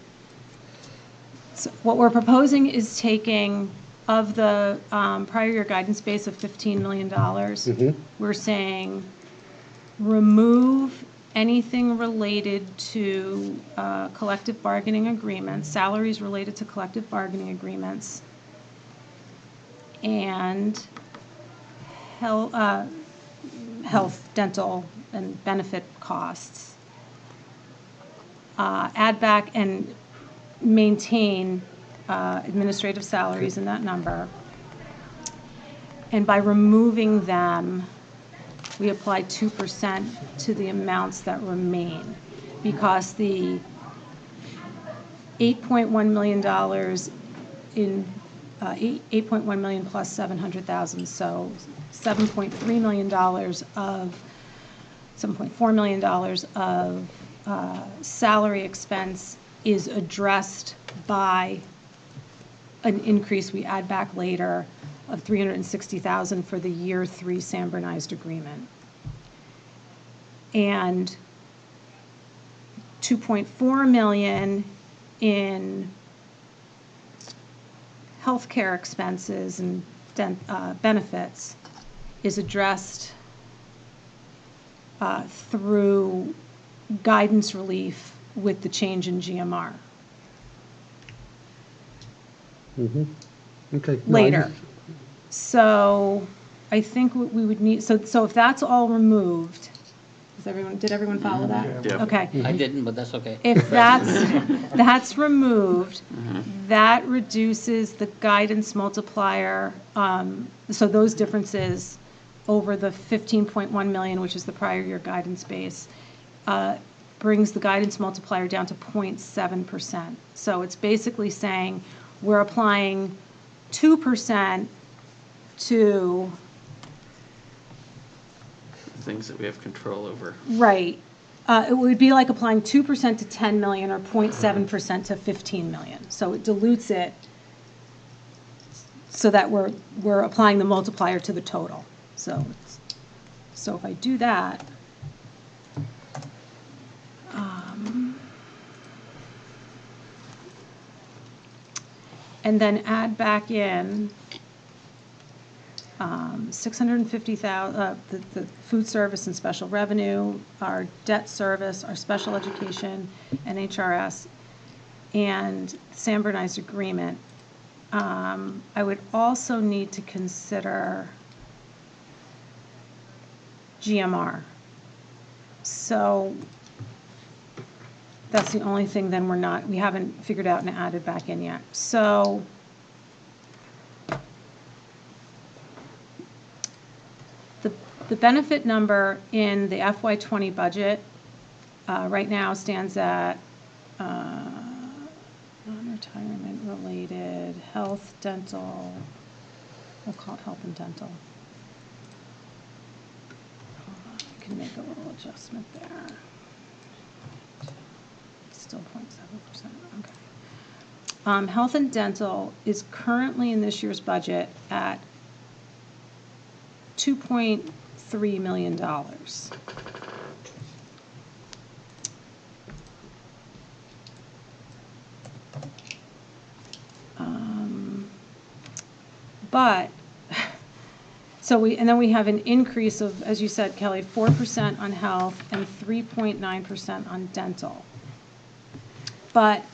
of the prior year guidance base of $15 million, we're saying remove anything related to collective bargaining agreements, salaries related to collective bargaining agreements, and health, dental, and benefit costs. Add back and maintain administrative salaries in that number. And by removing them, we apply 2% to the amounts that remain, because the $8.1 million in, 8.1 million plus 700,000, so $7.3 million of, $7.4 million of salary expense is addressed by an increase we add back later of $360,000 for the year 3 San Bernard's agreement. And $2.4 million in healthcare expenses and benefits is addressed through guidance relief with the change in GMR Okay. No, I later. just- So I think what we would need, so if that's all removed, did everyone follow that? Yeah. Okay. I didn't, but that's okay. If that's removed, that reduces the guidance multiplier, so those differences over the 15.1 million, which is the prior year guidance base, brings the guidance multiplier down to 0.7%. So it's basically saying we're applying 2% to, Things that we have control over. right. It would be like applying 2% to 10 million or 0.7% to 15 million. So it dilutes it so that we're applying the multiplier to the total. So if I do that, and then add back in 650,000, the food service and special revenue, our debt service, our special education, NHRS, and San Bernard's agreement. I would also need to consider GMR. So that's the only thing then we haven't figured out and added back in yet. So the benefit number in the FY20 budget right now stands at non-retirement related, health, dental, we'll call it health and dental. I can make a little adjustment there. Still 0.7%, okay. Health and dental is currently in this year's budget at $2.3 million. But, and then we have an increase of, as you said, Kelly, 4% on health and 3.9% on dental. But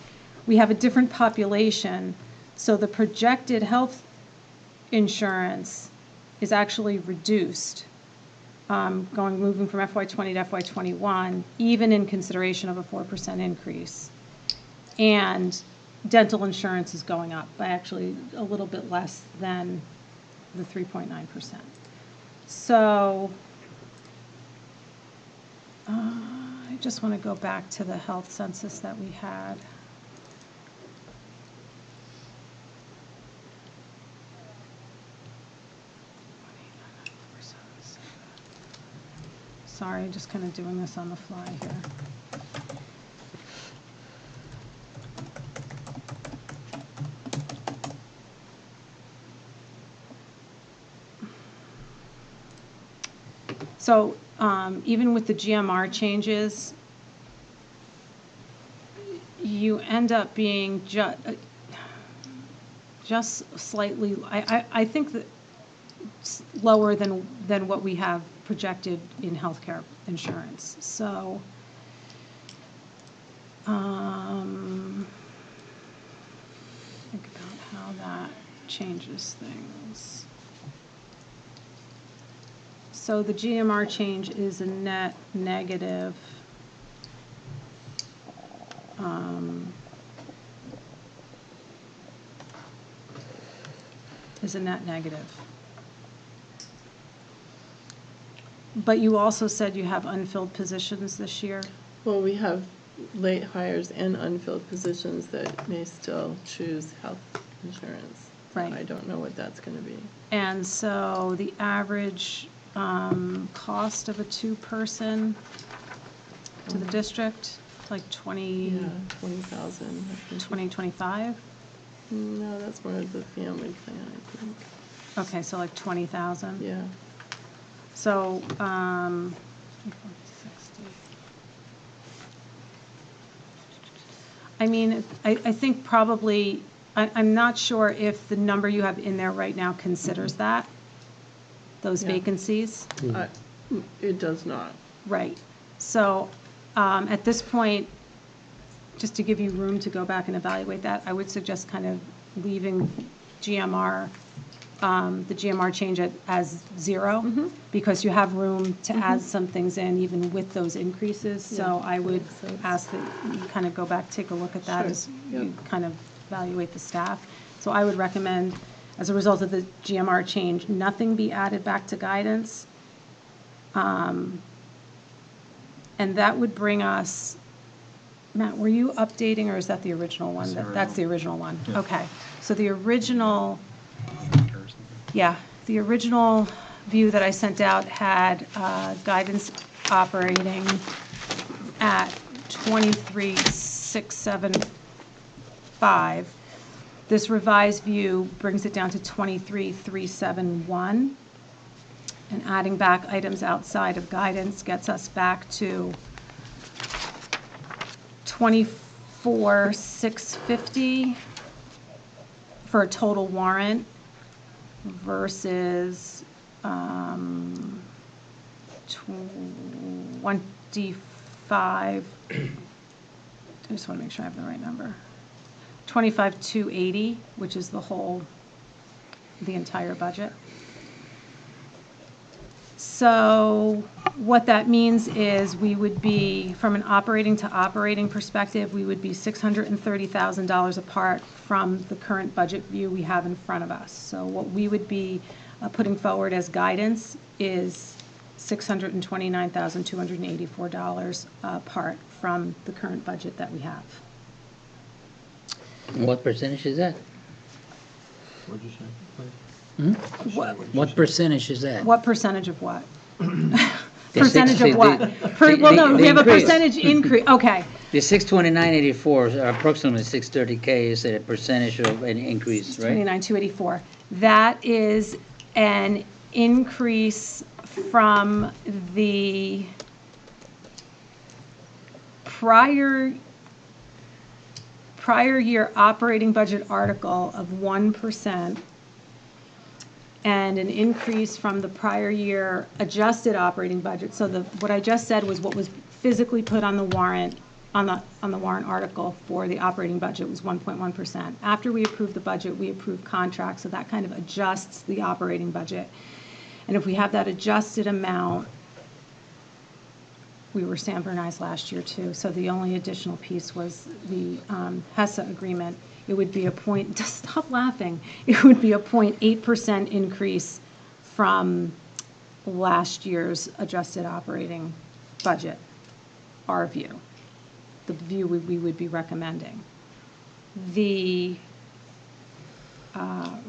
we have a different population, so the projected health insurance is actually reduced, moving from FY20 to FY21, even in consideration of a 4% increase. And dental insurance is going up by actually a little bit less than the 3.9%. So I just want to go back to the health census that we had. Sorry, just kind of doing this on the fly here. So even with the GMR changes, you end up being just slightly, I think that it's lower than what we have projected in healthcare insurance. So think about how that changes things. So the GMR change is a net negative. Is a net negative. But you also said you have unfilled positions this year. Well, we have late hires and unfilled positions that may still choose health insurance. So Right. I don't know what that's going to be. And so the average cost of a two-person to the district, like 20, Yeah, 20,000. I think. 2025? No, that's more of the family plan, I think. Okay, so like 20,000? Yeah. So, 60. I mean, I think probably, I'm not sure if the number you have in there right now considers that, those Yeah. vacancies. It does not. Right. So, at this point, just to give you room to go back and evaluate that, I would suggest kind of leaving GMR, the GMR change as 0, because you have room to add some things in even with those increases. So Yeah, I would makes sense. ask that you kind of go back, take a look at that Sure. as Yep. you kind of evaluate the staff. So I would recommend, as a result of the GMR change, nothing be added back to guidance. And that would bring us, Matt, were you updating, or is that the original one? That's the original one. Okay. So the original, yeah, the original view that I sent out had guidance operating at 23,675. This revised view brings it down to 23,371. And adding back items outside of guidance gets us back to 24,650 for a total warrant versus 25. I just want to make sure I have the right number. 25,280, which is the entire budget. So what that means is we would be, from an operating to operating perspective, we would be $630,000 apart from the current budget view we have in front of us. So what we would be putting forward as guidance is $629,284 apart from the current budget that we have. What percentage is that? What'd you say? What percentage is that? What percentage of what? The Percentage of 60 what? Well, no, the we have a increase. percentage increase, okay. The 629.84, approximately 630K is a percentage of an increase, right? 29,284. That is an increase from the prior year operating budget article of 1%, and an increase from the prior year adjusted operating budget. So what I just said was what was physically put on the warrant, on the warrant article for the operating budget was 1.1%. After we approved the budget, we approved contracts, so that kind of adjusts the operating budget. And if we have that adjusted amount, we were standardized last year too. So the only additional piece was the HESA agreement. It would be stop laughing. It would be a 0.8% increase from last year's adjusted operating budget, our view, the view we would be recommending. The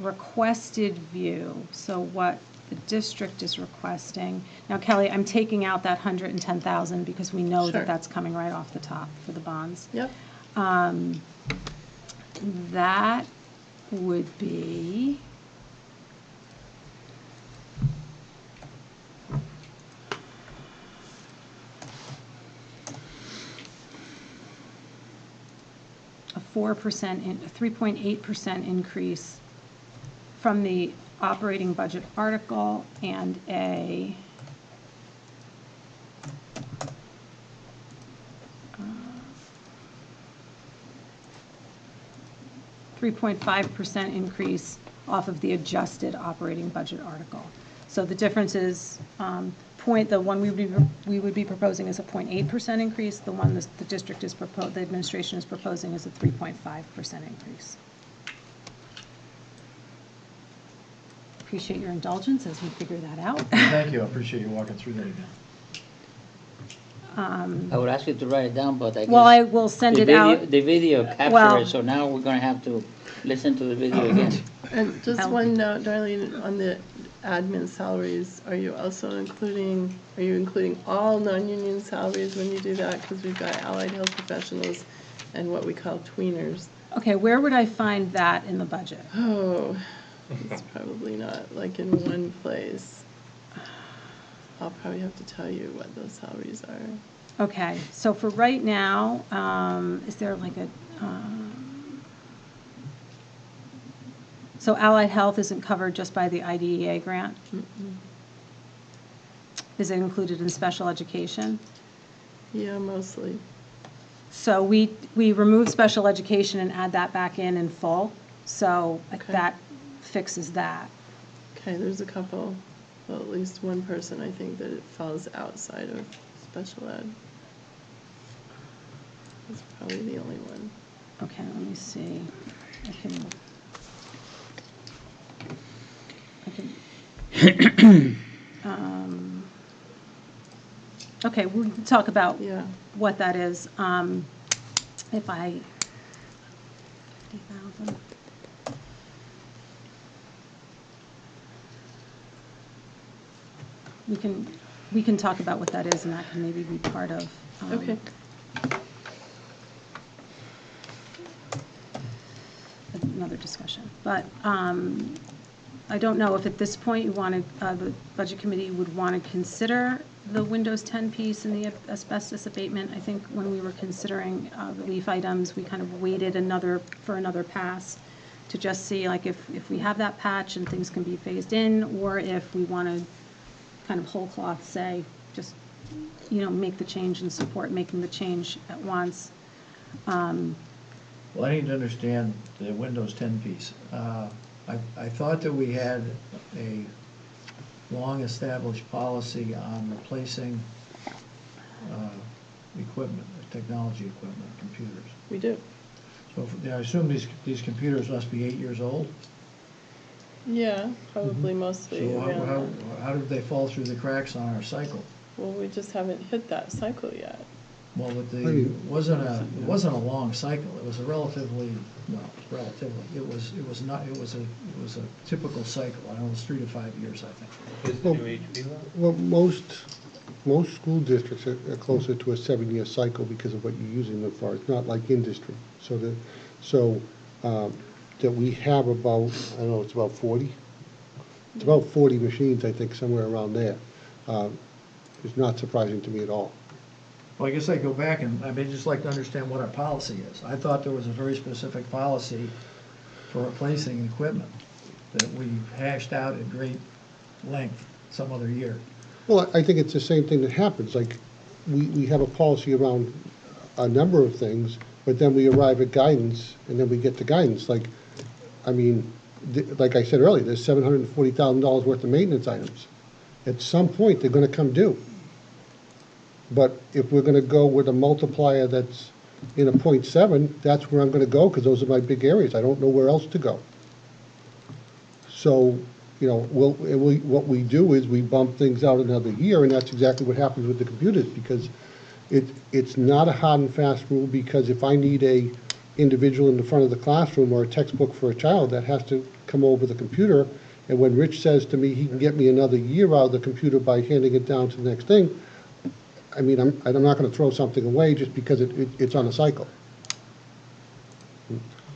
requested view, so what the district is requesting. Now, Kelly, I'm taking out that 110,000 because we know Sure. that that's coming right off the top for the bonds. Yep. That would be a 3.8% increase from the operating budget article and a 3.5% increase off of the adjusted operating budget article. So the difference is, the one we would be proposing is a 0.8% increase. The one the district is the administration is proposing is a 3.5% increase. appreciate your indulgence as we figure that out. Thank you, I appreciate you walking through that again. I would ask you to write it down, but I guess. Well, I will send the it video- out. The video captured Well- it, so now we're gonna have to listen to the video again. And just I'll- one note, Darlene, on the admin salaries, are you including all non-union salaries when you do that? Because we've got allied health professionals and what we call tweeners. Okay, where would I find that in the budget? Oh, it's probably not like in one place. I'll probably have to tell you what those salaries are. Okay, so for right now, is there like a, so allied health isn't covered just by the IDEA grant? Is it included in special education? Yeah, mostly. So we remove special education and add that back in full, so Okay. that fixes that. Okay, there's a couple, well, at least one person, I think, that it falls outside of special ed. That's probably the only one. Okay, let me see. Okay, we can talk about Yeah. what that is. If I, 50,000. We can talk about what that is, and that can maybe be part of. Okay. Another discussion. But I don't know if at this point you wanted, the Budget Committee would want to consider the Windows 10 piece and the asbestos abatement. I think when we were considering relief items, we kind of waited for another pass to just see like if we have that patch and things can be phased in, or if we want to kind of whole cloth say, just, make the change and support making the change at once. Well, I need to understand the Windows 10 piece. I thought that we had a long-established policy on replacing equipment, technology equipment, computers. We do. So I assume these computers must be 8 years old? Yeah, probably mostly So around. how did they fall through the cracks on our cycle? Well, we just haven't hit that cycle yet. Well, but it wasn't a long cycle. It was a relatively, it was a typical cycle. I don't know, it was 3 to 5 years, I think. Is the new HP level? Well, most school districts are closer to a 7-year cycle because of what you're using them for. It's not like industry. That we have about, I don't know, it's about 40? It's about 40 machines, I think, somewhere around there. It's not surprising to me at all. Well, I guess I go back and I'd just like to understand what our policy is. I thought there was a very specific policy for replacing equipment that we hashed out at great length some other year. Well, I think it's the same thing that happens. Like, we have a policy around a number of things, but then we arrive at guidance, and then we get to guidance. Like, I mean, like I said earlier, there's $740,000 worth of maintenance items. At some point, they're gonna come due. But if we're gonna go with a multiplier that's in a 0.7, that's where I'm gonna go, because those are my big areas. I don't know where else to go. So, what we do is we bump things out another year, and that's exactly what happens with the computers, because it's not a hard and fast rule, because if I need a individual in the front of the classroom or a textbook for a child, that has to come over the computer. And when Rich says to me he can get me another year out of the computer by handing it down to the next thing, I mean, I'm not going to throw something away just because it's on a cycle.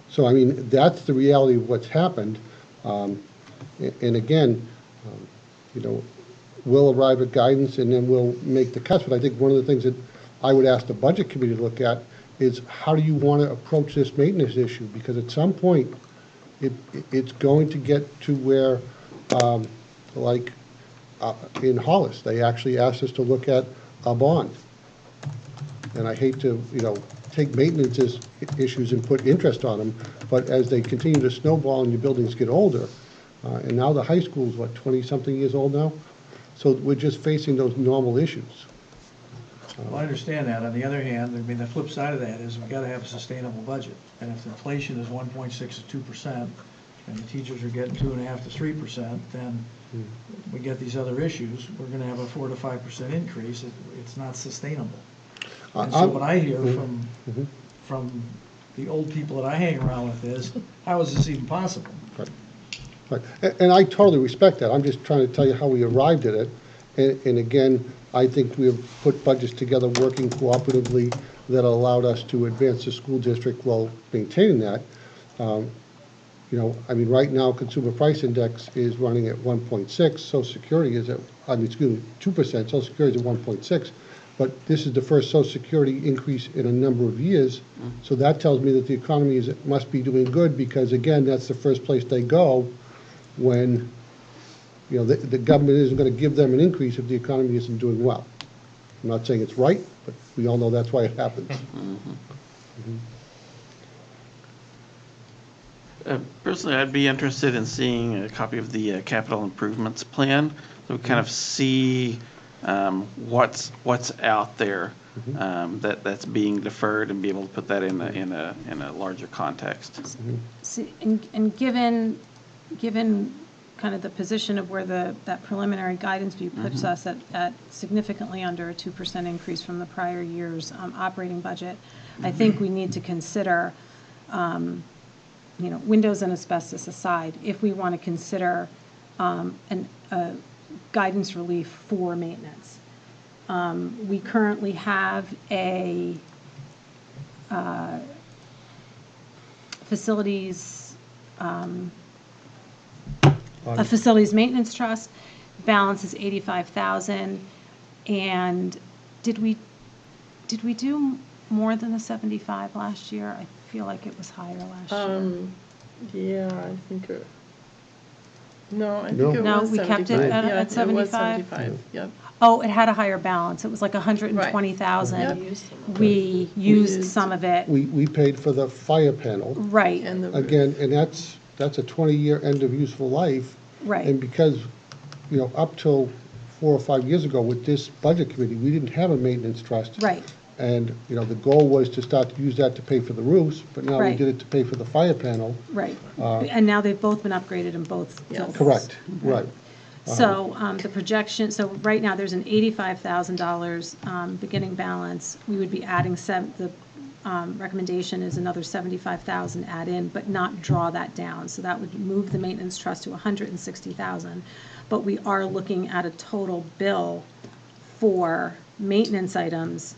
So, I mean, that's the reality of what's happened. And again, we'll arrive at guidance and then we'll make the cuts. But I think one of the things that I would ask the Budget Committee to look at is how do you want to approach this maintenance issue? Because at some point, it's going to get to where, in Hollis, they actually asked us to look at a bond. And I hate to, take maintenance issues and put interest on them, but as they continue to snowball and your buildings get older, and now the high school's, 20-something years old now? So we're just facing those normal issues. Well, I understand that. On the other hand, I mean, the flip side of that is we've got to have a sustainable budget. And if inflation is 1.6 to 2%, and the teachers are getting 2.5 to 3%, then we get these other issues, we're gonna have a 4 to 5% increase. It's not sustainable. And so what I hear from the old people that I hang around with is, how is this even possible? Right. And I totally respect that. I'm just trying to tell you how we arrived at it. And again, I think we have put budgets together working cooperatively that allowed us to advance the school district while maintaining that. You know, I mean, right now, Consumer Price Index is running at 1.6, Social Security is at, 2%, Social Security is at 1.6, but this is the first Social Security increase in a number of years, so that tells me that the economy must be doing good, because again, that's the first place they go when, you know, the government isn't going to give them an increase if the economy isn't doing well. I'm not saying it's right, but we all know that's why it happens. Personally, I'd be interested in seeing a copy of the capital improvements plan, so we kind of see what's out there that's being deferred, and be able to put that in a larger context. See, and given kind of the position of where that preliminary guidance view puts us at significantly under a 2% increase from the prior year's operating budget, I think we need to consider, you know, windows and asbestos aside, if we want to consider guidance relief for maintenance. We currently have a facilities maintenance trust. Balance is $85,000. And did we do more than the 75 last year? I feel like it was higher last year. Yeah, I think it, no, I think No. it No, was we kept it 75. at Yeah, it was 75? 75, yep. Oh, it had a higher balance. It was like 120,000. Yep. We used some of it. We paid for the fire panel. Right, And the Again, and that's a 20-year end of useful life. right. And because, you know, up till 4 or 5 years ago with this budget committee, we didn't have a maintenance trust. Right. And, you know, the goal was to start to use that to pay for the roofs, but now we Right. did it to pay for the fire panel. Right. And now they've both been upgraded in both buildings. Correct, right. So the projection, so right now, there's an $85,000 beginning balance. We would be adding, the recommendation is another $75,000 add in, but not draw that down. So that would move the maintenance trust to $160,000. But we are looking at a total bill for maintenance items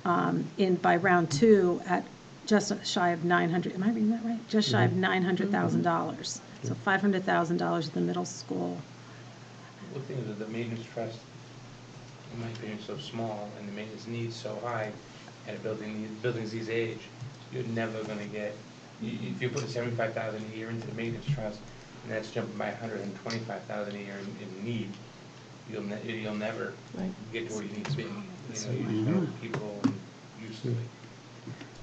by round 2 at just shy of 900, am I reading that right? Just shy of $900,000. So $500,000 at the middle school. The thing is that the maintenance trust, in my opinion, is so small, and the maintenance needs so high, and buildings these age, you're never gonna get, if you put 75,000 a year into the maintenance trust, and that's jumping by 125,000 a year in need, you'll never get to where you need to be. You know, you just know people and used to it.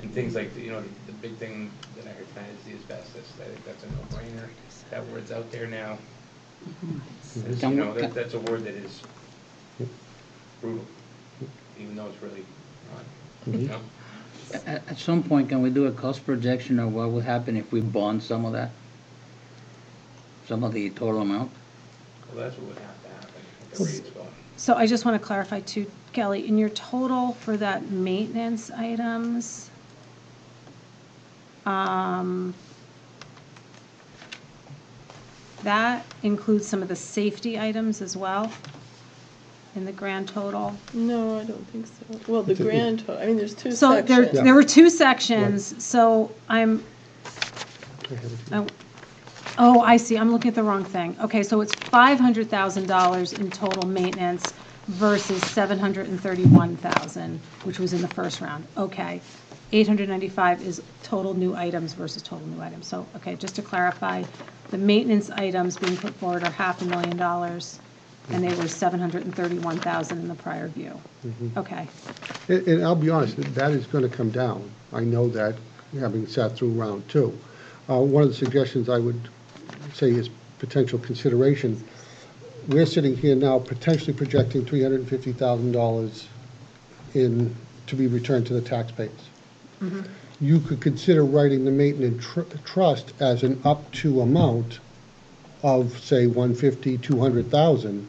And things like, you know, the big thing that I heard tonight is the asbestos. I think that's a no-brainer. That word's out there now. As, you know, that's a word that is brutal, even though it's really not. You know? At some point, can we do a cost projection of what would happen if we bond some of that? Some of the total amount? Well, that's what would have to happen if the rates go up. So I just want to clarify too, Kelly, in your total for that maintenance items, that includes some of the safety items as well in the grand total. No, I don't think so. Well, the grand total, I mean, there's two So sections. there were two sections, so oh, I see, I'm looking at the wrong thing. Okay, so it's $500,000 in total maintenance versus $731,000, which was in the first round. Okay, 895 is total new items versus total new items. So, okay, just to clarify, the maintenance items being put forward are $500,000, and they were $731,000 in the prior view. Okay. And I'll be honest, that is going to come down. I know that, having sat through round 2. One of the suggestions I would say is potential consideration. We're sitting here now potentially projecting $350,000 to be returned to the taxpayers. you could consider writing the maintenance trust as an up to amount of, say, 150, 200,000,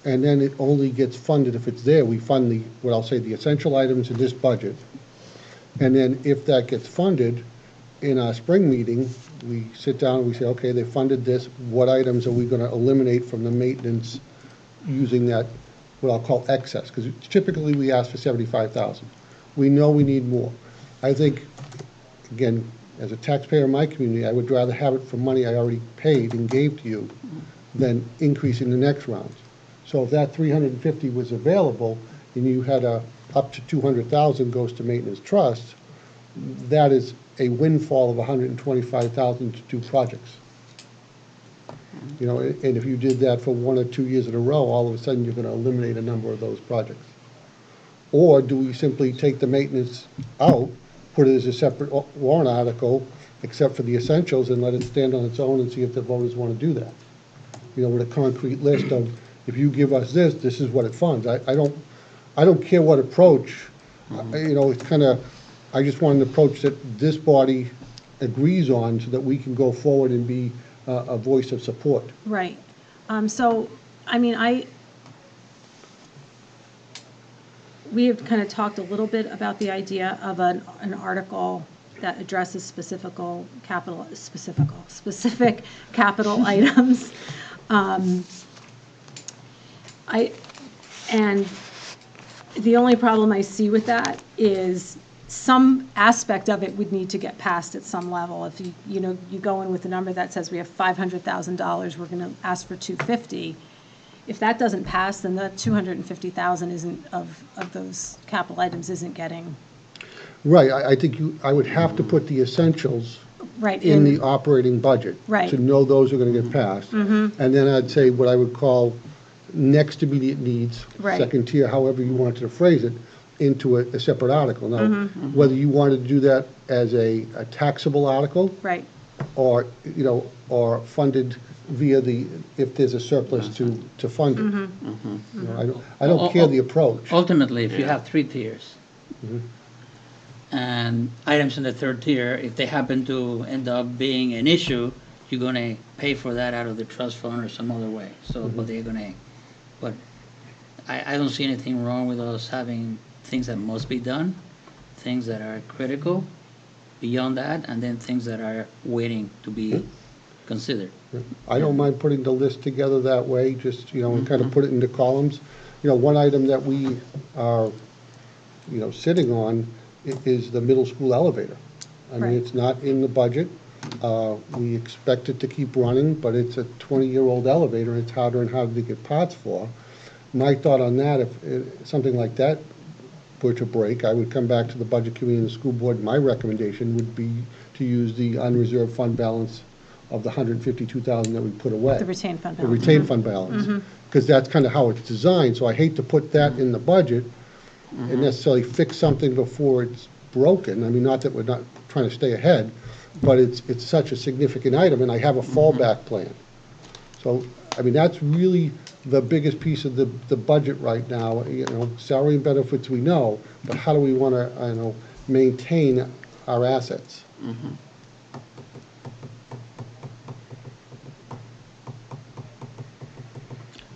and then it only gets funded if it's there. We fund the, what I'll say, the essential items in this budget. And then if that gets funded, in our spring meeting, we sit down and we say, okay, they funded this, what items are we gonna eliminate from the maintenance using that, what I'll call excess? Because typically we ask for 75,000. We know we need more. I think, again, as a taxpayer in my community, I would rather have it for money I already paid and gave to you than increasing the next round. So if that 350 was available and you had up to 200,000 goes to maintenance trust, that is a windfall of 125,000 to do projects. You know, and if you did that for 1 or 2 years in a row, all of a sudden you're going to eliminate a number of those projects. Or do we simply take the maintenance out, put it as a separate warrant article, except for the essentials, and let it stand on its own and see if the voters want to do that? You know, with a concrete list of, if you give us this, this is what it funds. I don't care what approach. You know, it's kind of, I just want an approach that this body agrees on so that we can go forward and be a voice of support. Right. So, I mean, we have kind of talked a little bit about the idea of an article that addresses specific capital items. And the only problem I see with that is some aspect of it would need to get passed at some level. If you go in with a number that says we have $500,000, we're going to ask for 250. If that doesn't pass, then the 250,000 isn't of those capital items isn't getting. Right, I think I would have to put the essentials in the operating budget. Right. To know those are gonna get passed. Mm-hmm. And then I'd say what I would call next immediate needs, Right. second tier, however you wanted to phrase it, into a separate article. Now, Mm-hmm. whether you wanted to do that as a taxable article, Right. or, or funded via if there's a surplus to fund it. Mm-hmm. You know, I don't care the approach. Ultimately, if you have 3 tiers, Mhm. and items in the 3rd tier, if they happen to end up being an issue, you're gonna pay for that out of the trust fund or some other way. So, but I don't see anything wrong with us having things that must be done, things that are critical beyond that, and then things that are waiting to be considered. I don't mind putting the list together that way, just, and kind of put it into columns. One item that we are, sitting on is the middle school elevator. I mean, Right. it's not in the budget. We expect it to keep running, but it's a 20-year-old elevator, it's harder and harder to get parts for. My thought on that, if something like that were to break, I would come back to the budget committee and the school board. My recommendation would be to use the unreserved fund balance of the 152,000 that we put away. The retained fund The balance. retained fund balance, because that's kind of how it's designed, so I hate to put that in the budget and necessarily fix something before it's broken. I mean, not that we're not trying to stay ahead, but it's such a significant item, and I have a fallback plan. So, I mean, that's really the biggest piece of the budget right now. Salary and benefits we know, but how do we want to, maintain our assets?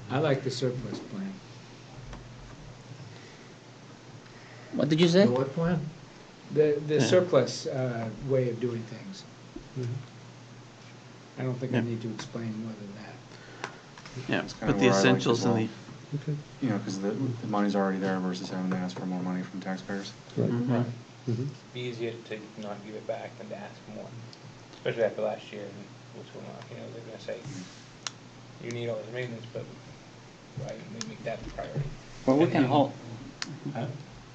I like the surplus plan. What did you say? The what plan? The surplus way of doing things. I don't think I Yeah. need to explain more than that. Yeah, That's kinda put the where I like to essentials in the, go. Okay, You know, because the money's already there versus having to ask for more money from taxpayers. right. Mhm. Mhm. Be easier to not give it back than to ask for more, especially after last year and what's going on. They're gonna say, you need all this maintenance, but why didn't we make that the priority? Well, we can And- hold, Huh?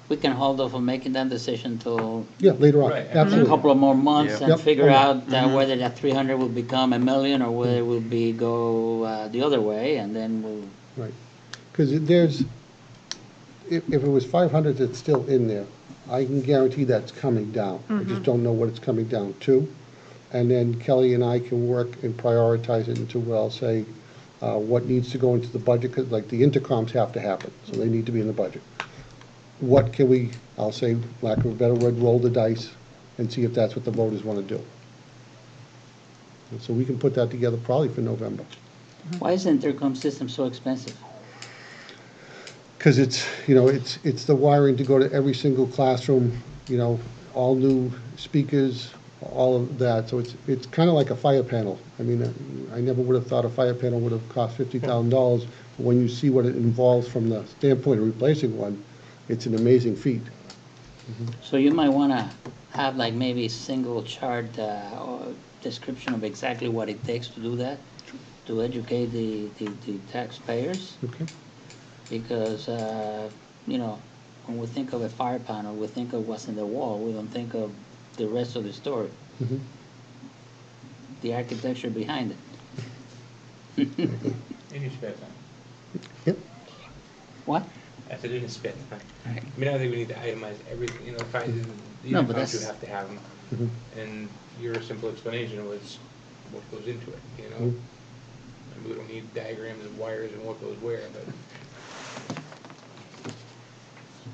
we can hold off on making that decision till Yeah, later on, Right. a absolutely. couple of more months Yeah. and Yep. figure Okay. out whether that 300 will become $1 million or whether it will go the other way, and then we'll. Right, because if it was 500 that's still in there, I can guarantee that's coming down. I just don't know what it's coming down to. And then Kelly and I can work and prioritize it into, well, say, what needs to go into the budget, because like the intercoms have to happen, so they need to be in the budget. What can we, I'll say, lack of a better word, roll the dice and see if that's what the voters want to do. And so we can put that together probably for November. Why is the intercom system so expensive? Because it's the wiring to go to every single classroom, all new speakers, all of that. So it's kind of like a fire panel. I mean, I never would have thought a fire panel would have cost $50,000. But when you see what it involves from the standpoint of replacing one, it's an amazing feat. So you might want to have like maybe single chart or description of exactly what it takes to do that, to educate the taxpayers. Okay. Because, when we think of a fire panel, we think of what's in the wall. We don't think of the rest of the story, Mhm. the architecture behind it. In your spare time. Yep. What? I said in your spare time. Right. I mean, I think we need to itemize everything, if I didn't, No, but you that's- have to have them. Mhm. And your simple explanation was what goes into it, Mhm. And we don't need diagrams of wires and what goes where, but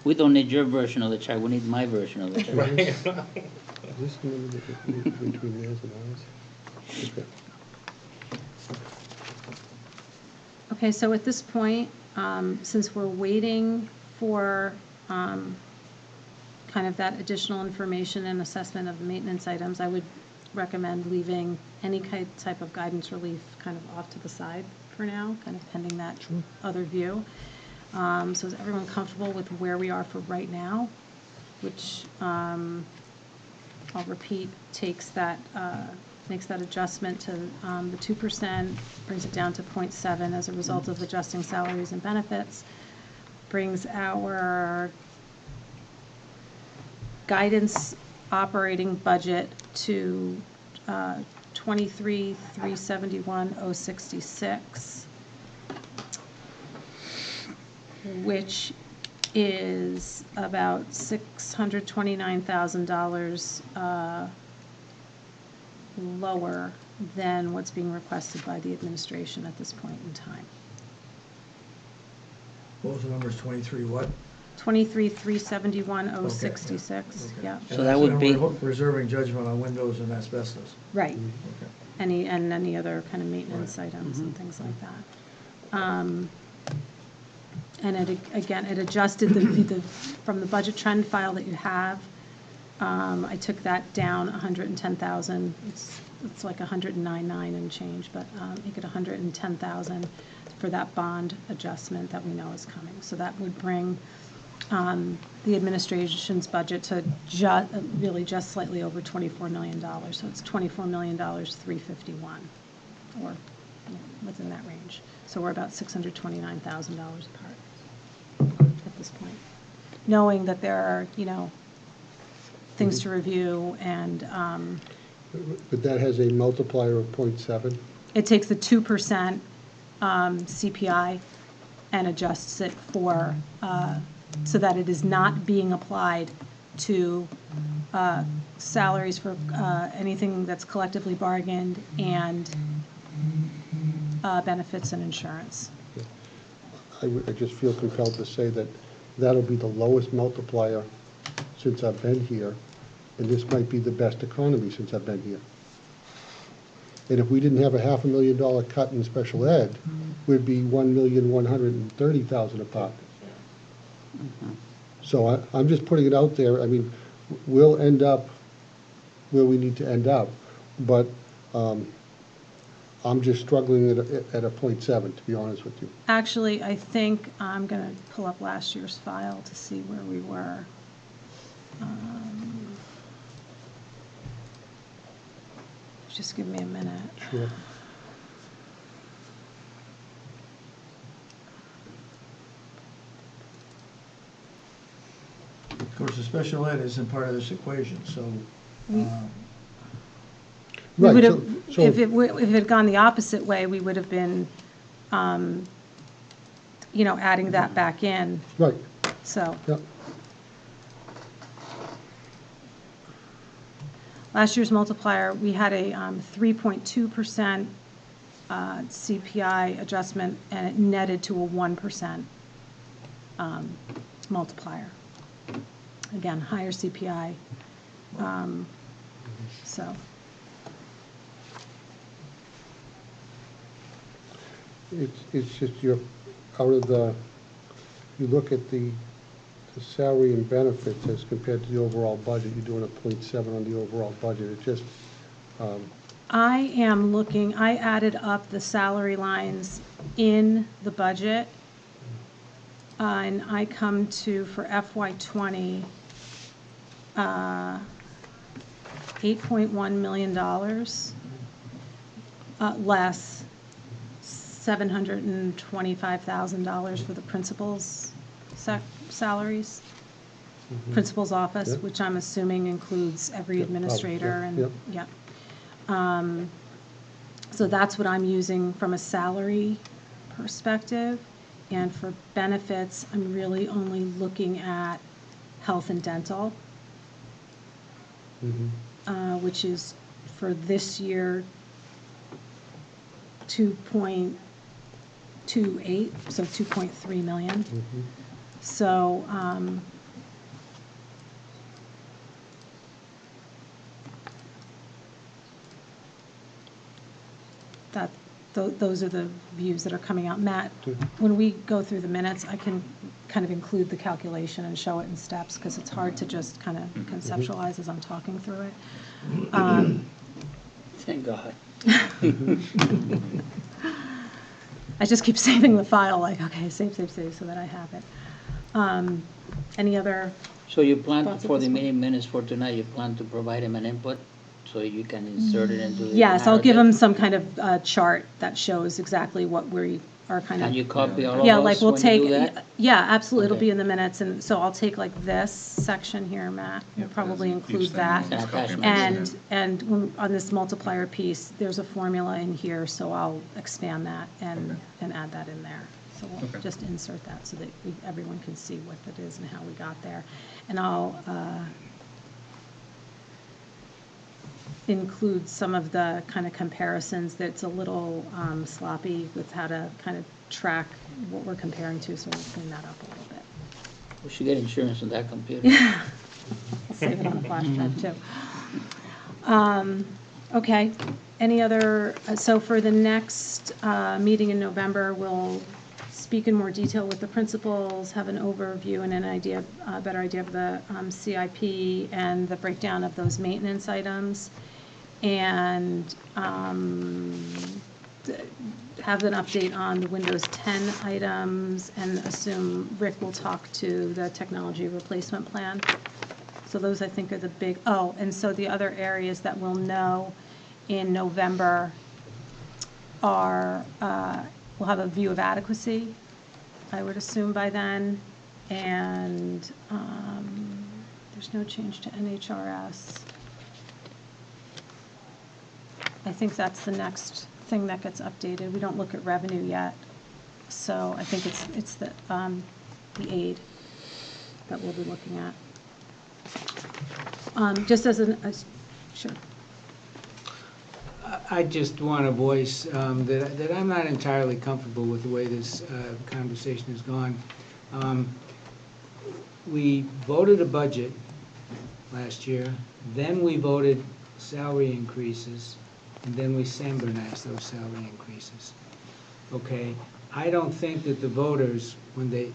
We don't need your version of the chart, we need my version of the chart. right. Is this the number between theirs and ours? Okay. Okay, so at this point, since we're waiting for kind of that additional information and assessment of the maintenance items, I would recommend leaving any type of guidance relief kind of off to the side for now, kind of pending that other view. So is everyone comfortable with where we are for right now? Which, I'll repeat, makes that adjustment to the 2%, brings it down to 0.7 as a result of adjusting salaries and benefits, brings our guidance operating budget to 23,371,066, which is about $629,000 lower than what's being requested by the administration at this point in time. What was the numbers, 23 what? 23,371,066, Okay. yeah. So that would be- And we're reserving judgment on windows and asbestos. Right. Okay. Any other kind of maintenance items and things like that. And it adjusted from the budget trend file that you have. I took that down 110,000. It's like 109.9 and change, but make it 110,000 for that bond adjustment that we know is coming. So that would bring the administration's budget to really just slightly over $24 million. So it's $24,351,000, or within that range. So we're about $629,000 apart at this point, knowing that there are things to review, and But that has a multiplier of 0.7. it takes the 2% CPI and adjusts it for so that it is not being applied to salaries for anything that's collectively bargained and benefits and insurance. I just feel compelled to say that that'll be the lowest multiplier since I've been here, and this might be the best economy since I've been here. And if we didn't have a $500,000 cut in special ed, we'd be $1,130,000 apart. So I'm just putting it out there. I mean, we'll end up where we need to end up, but I'm just struggling at a 0.7, to be honest with you. Actually, I think I'm going to pull up last year's file to see where we were. Just give me a minute. Sure. Of course, the special ed isn't part of this equation, so, We Right, would so- have, so- if it had gone the opposite way, we would have been, adding that back in, Right, so. yeah. Last year's multiplier, we had a 3.2% CPI adjustment, and it netted to a 1% multiplier. Again, higher CPI So, It's just you're, out of the, you look at the salary and benefits as compared to the overall budget, you're doing a 0.7 on the overall budget. It just, I added up the salary lines in the budget, and I come to, for FY '20, $8.1 million, less $725,000 for the principal's salaries, principal's office, Yep. which I'm assuming includes every Yep, administrator and, yep. yeah. So that's what I'm using from a salary perspective. And for benefits, I'm really only looking at health and dental, which is for this year 2.28, so 2.3 million. So, those are the views that are coming out. Matt, when we go through the minutes, I can kind of include the calculation and show it in steps, because it's hard to just kind of conceptualize as I'm talking through it. Thank God. I just keep saving the file, like, okay, save, so that I have it. Any other? So you plan, Thoughts at for this the point? meeting minutes for tonight, you plan to provide him an input so you can insert it into the Yes, I'll give narrative? them some kind of chart that shows exactly what we are kind of. Can you copy all of Yeah, us like we'll when take, you do that? yeah, absolutely, it'll Okay. be in the minutes, and so I'll take like this section here, Matt, we'll Yep, probably each include thing that. we'll just copy and And- paste it And on this multiplier piece, there's a formula in here, so I'll expand that and add that in there. So we'll Okay. just insert that so that everyone can see what it is and how we got there. And I'll include some of the kind of comparisons that's a little sloppy with how to kind of track what we're comparing to, so we'll clean that up a little bit. We should get insurance on that computer. Yeah. I'll save it on the flash drive too. Okay, any other, so for the next meeting in November, we'll speak in more detail with the principals, have an overview and an idea, a better idea of the CIP and the breakdown of those maintenance items, and have an update on the Windows 10 items, and assume Rick will talk to the technology replacement plan. So those, I think, are the big, oh, and so the other areas that we'll know in November are, we'll have a view of adequacy, I would assume by then, and there's no change to NHRS. I think that's the next thing that gets updated. We don't look at revenue yet, so I think it's the aid that we'll be looking at. Just as sure. I just want to voice that I'm not entirely comfortable with the way this conversation has gone. We voted a budget last year, then we voted salary increases, and then we sandbagged those salary increases. Okay, I don't think that the voters, when they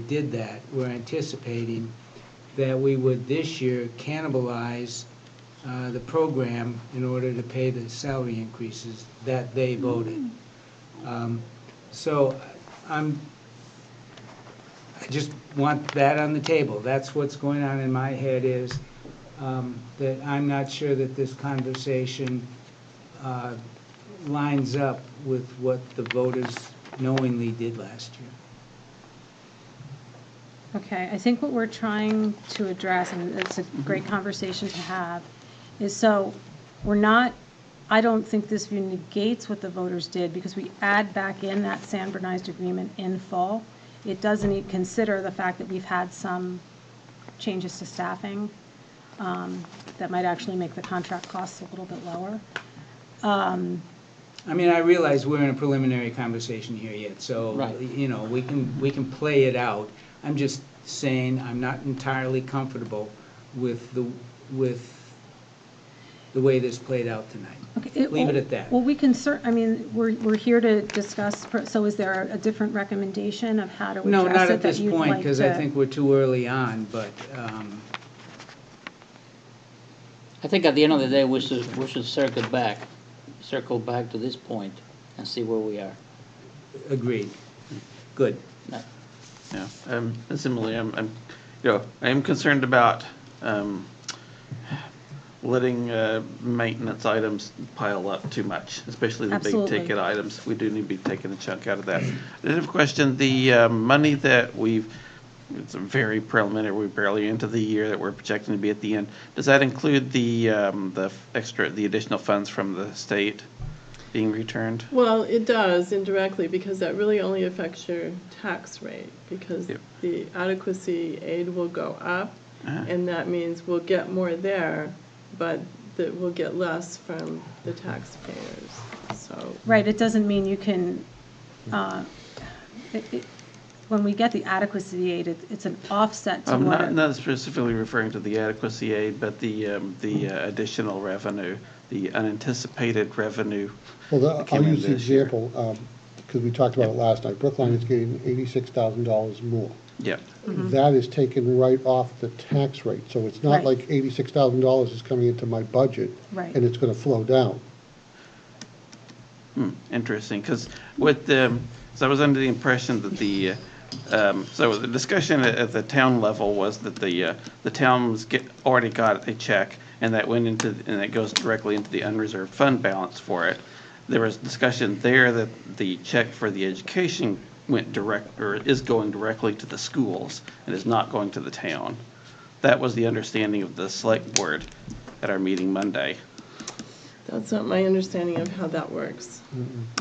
did that, were anticipating that we would this year cannibalize the program in order to pay the salary increases that they voted. So I just want that on the table. That's what's going on in my head, is that I'm not sure that this conversation lines up with what the voters knowingly did last year. Okay, I think what we're trying to address, and it's a great conversation to have, is so we're not, I don't think this view negates what the voters did, because we add back in that San Bernardino agreement in full. It doesn't even consider the fact that we've had some changes to staffing that might actually make the contract costs a little bit lower. I mean, I realize we're in a preliminary conversation here yet, so, Right. you know, we can play it out. I'm just saying I'm not entirely comfortable with with the way this played out tonight. Okay, Leave it at that. Well, we can I mean, we're here to discuss, so is there a different recommendation of how to No, address not it at that this you'd point, like because I to- think we're too early on, but, I think at the end of the day, we should circle back to this point and see where we are. agreed. Good. Yeah, similarly, I am concerned about letting maintenance items pile up too much, especially the Absolutely. big ticket items. We do need to be taking a chunk out of that. I have a question. The money that it's very preliminary, we're barely into the year that we're projecting to be at the end. Does that include the additional funds from the state being returned? Well, it does indirectly, because that really only affects your tax rate, because Yep. the adequacy aid will go up, Uh-huh. and that means we'll get more there, but that we'll get less from the taxpayers, so. Right, it doesn't mean you can, when we get the adequacy aid, it's an offset to I'm what. not specifically referring to the adequacy aid, but the additional revenue, the unanticipated revenue. Well, that I'll came in use the this year. example, because we talked about it last night. Brookline is getting $86,000 more. Yep. That is taken right off the tax rate, so it's not Right. like $86,000 is coming into my budget. Right. And it's gonna flow down. Interesting, because so I was under the impression that so the discussion at the town level was that the towns already got a check, and that it goes directly into the unreserved fund balance for it. There was discussion there that the check for the education is going directly to the schools and is not going to the town. That was the understanding of the select board at our meeting Monday. That's not my understanding of how that works.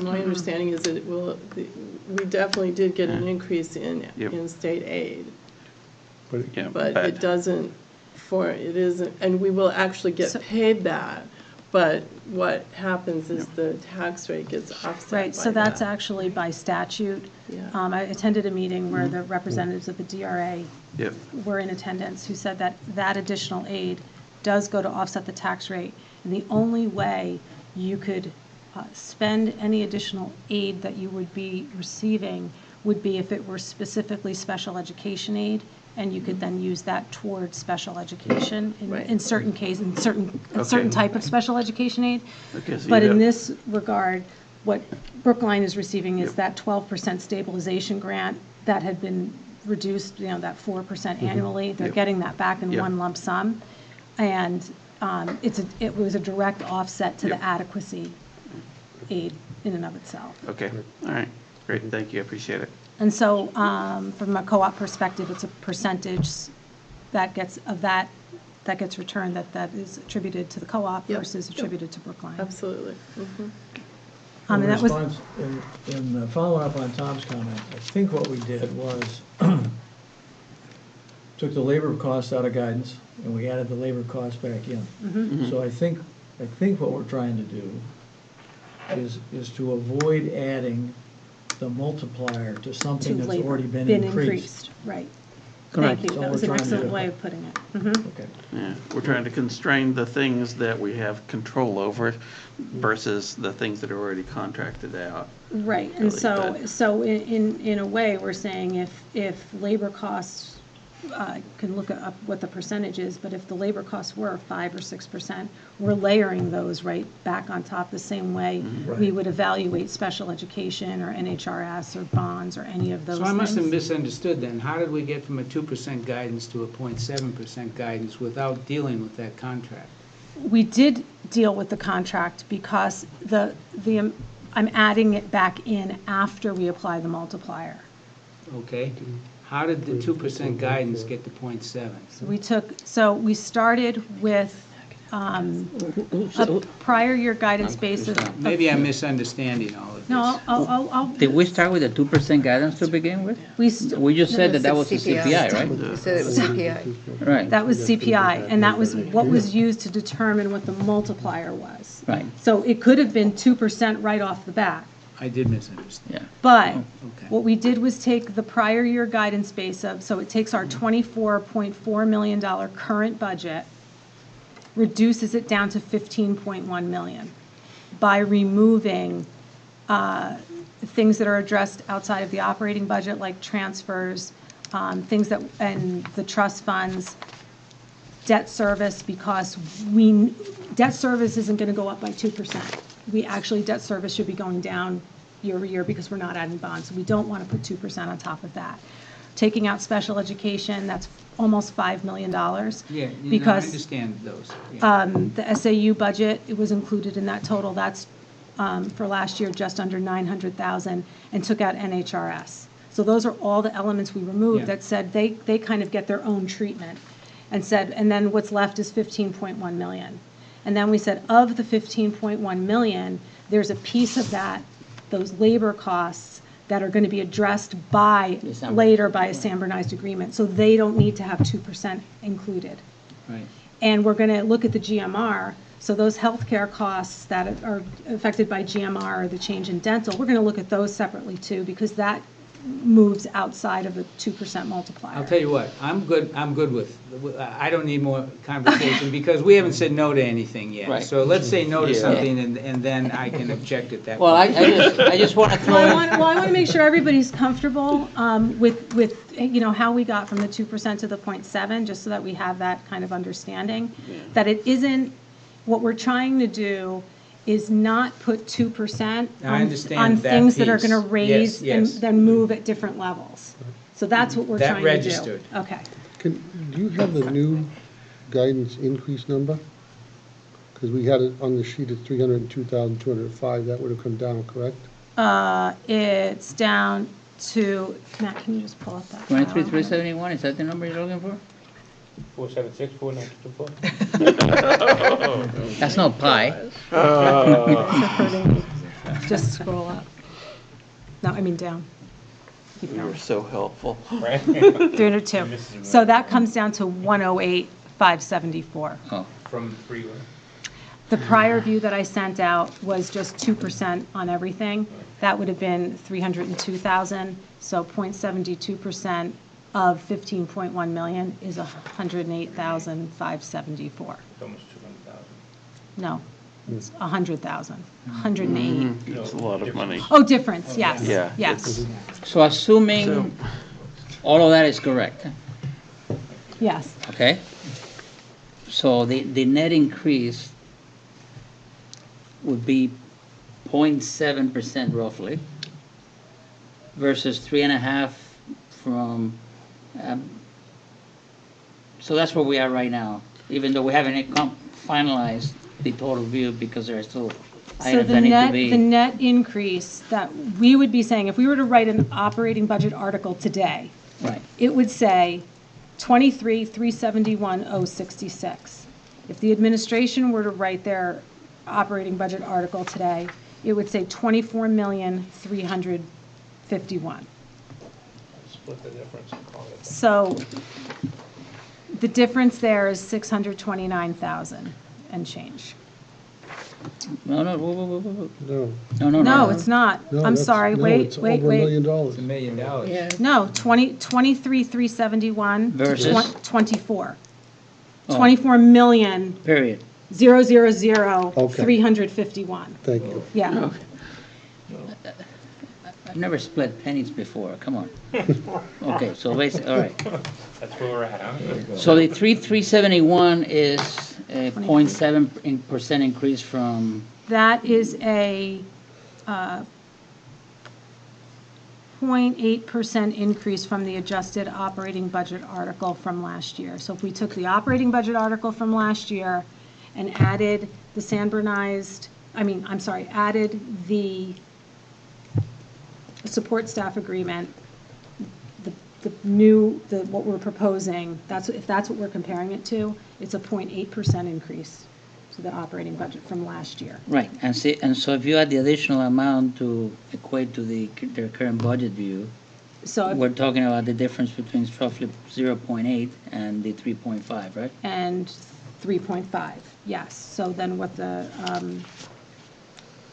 My understanding is that we definitely did get an increase in state aid, Yeah, but it isn't, and we will actually get paid that, but what happens is the tax rate gets offset by Right, so that's that. actually by statute. Yeah. I attended a meeting where the representatives of the DRA Yep. were in attendance, who said that that additional aid does go to offset the tax rate. And the only way you could spend any additional aid that you would be receiving would be if it were specifically special education aid, and you could then use that towards special education Right. in certain cases, a certain type of special education aid. Okay, so But you in have- this regard, what Brookline is receiving is Yep. that 12% stabilization grant that had been reduced, that 4% annually. They're Yep. getting that back in Yep. one lump sum. And it was a direct offset to Yep. the adequacy aid in and of itself. Okay, all right, great, thank you, I appreciate it. And so from a co-op perspective, it's a percentage that gets returned that is attributed to the co-op Yep. versus Yep. attributed to Brookline. Absolutely. And that was, In following up on Tom's comment, I think what we did was took the labor costs out of guidance, and we added the labor costs back in. So I think what we're trying to do is to avoid adding the multiplier to to something that's labor, already been been increased. Right. Correct. Thank you, That's all that was we're an trying to excellent do. way of putting it. Mhm. Okay. Yeah, we're trying to constrain the things that we have control over versus the things that are already contracted out. Right, and Really, so, but- so in a way, we're saying if labor costs, can look up what the percentage is, but if the labor costs were 5 or 6%, we're layering those right back on top the same way Mm-hmm. we would evaluate special education or NHRS or bonds or any of those So things. I must have misunderstood then. How did we get from a 2% guidance to a 0.7% guidance without dealing with that contract? We did deal with the contract because I'm adding it back in after we apply the multiplier. Okay? How did the 2% guidance get to 0.7? So we started with a prior year guidance basis. Maybe I'm misunderstanding all of this. No, I'll. Did we start with a 2% guidance to begin with? We just said that was the CPI, right? You said it was CPI. Right. That was CPI, and that was what was used to determine what the multiplier was. Right. So it could have been 2% right off the bat. I did misunderstand. Yeah. But Okay. what we did was take the prior year guidance base so it takes our $24.4 million current budget, reduces it down to 15.1 million by removing things that are addressed outside of the operating budget, like transfers, things that, and the trust funds, debt service, because debt service isn't going to go up by 2%. Debt service should be going down year over year because we're not adding bonds. So we don't want to put 2% on top of that. Taking out special education, that's almost $5 million. Yeah, I because understand those. Yeah. the SAU budget, it was included in that total. That's for last year, just under 900,000, and took out NHRS. So those are all the elements we removed Yeah. that said they kind of get their own treatment, and said, and then what's left is 15.1 million. And then we said, of the 15.1 million, there's a piece of that, those labor costs, that are going to be addressed later by a standardized agreement. So they don't need to have 2% included. Right. And we're going to look at the GMR. So those healthcare costs that are affected by GMR or the change in dental, we're going to look at those separately too, because that moves outside of the 2% multiplier. I'll tell you what, I'm good with, I don't need more conversation because we haven't said no to anything yet. Right. So let's say no to Yeah. something and then I can object at that Well, point. I just want to throw Well, in. I want to make sure everybody's comfortable with how we got from the 2% to the 0.7, just so that we have that kind of understanding. That it isn't, what we're trying to do is not put 2% I understand on that things that are piece. going to raise Yes, and yes. then move at different levels. So that's what we're That trying to do. registered. Okay. Do you have the new guidance increase number? Because we had it on the sheet at 302,205, that would have come down, correct? It's down to, Matt, can you just pull up that? file? 23,371, is that the number you're looking for? 476, 4924. That's not pi. Just scroll up. No, I mean down. Keep You were going. so helpful. Right? 302. So that comes down to 108,574. Oh, From freeway. The prior view that I sent out was just 2% on everything. That would have been 302,000. So 0.72% of 15.1 million is 108,574. It's almost 200,000. No, it's 100,000, 108. It's a lot of money. Oh, difference, yes, Yeah. yes, so assuming all of that is correct, yes. okay? So the net increase would be 0.7% roughly versus 3.5 from, so that's where we are right now, even though we haven't finalized the total view because there are still So items the that need to net, be. the net increase that we would be saying, if we were to write an operating budget article today, Right, it would say 23,371,066. If the administration were to write their operating budget article today, it would say 24,351. Split the difference and call it. So the difference there is 629,000 and change. no, whoa, whoa, whoa, whoa. No. No, it's not. No, I'm that's- sorry, no, wait, it's wait, over $1 wait. million. It's $1 million. No, 23,371 to Versus? 24. Oh. 24,000,000, Period. 351. Thank you. Yeah. I've never split pennies before, come on. Okay, so basically, all right. That's where we're at, huh? So the 3,371 is a 0.7% increase from, That is a 0.8% increase from the adjusted operating budget article from last year. So if we took the operating budget article from last year and added the added the support staff agreement, what we're proposing, if that's what we're comparing it to, it's a 0.8% increase to the operating budget from last year. right, and so if you add the additional amount to equate to their current budget view, So, we're talking about the difference between roughly 0.8 and the 3.5, right? and 3.5, yes. So then what the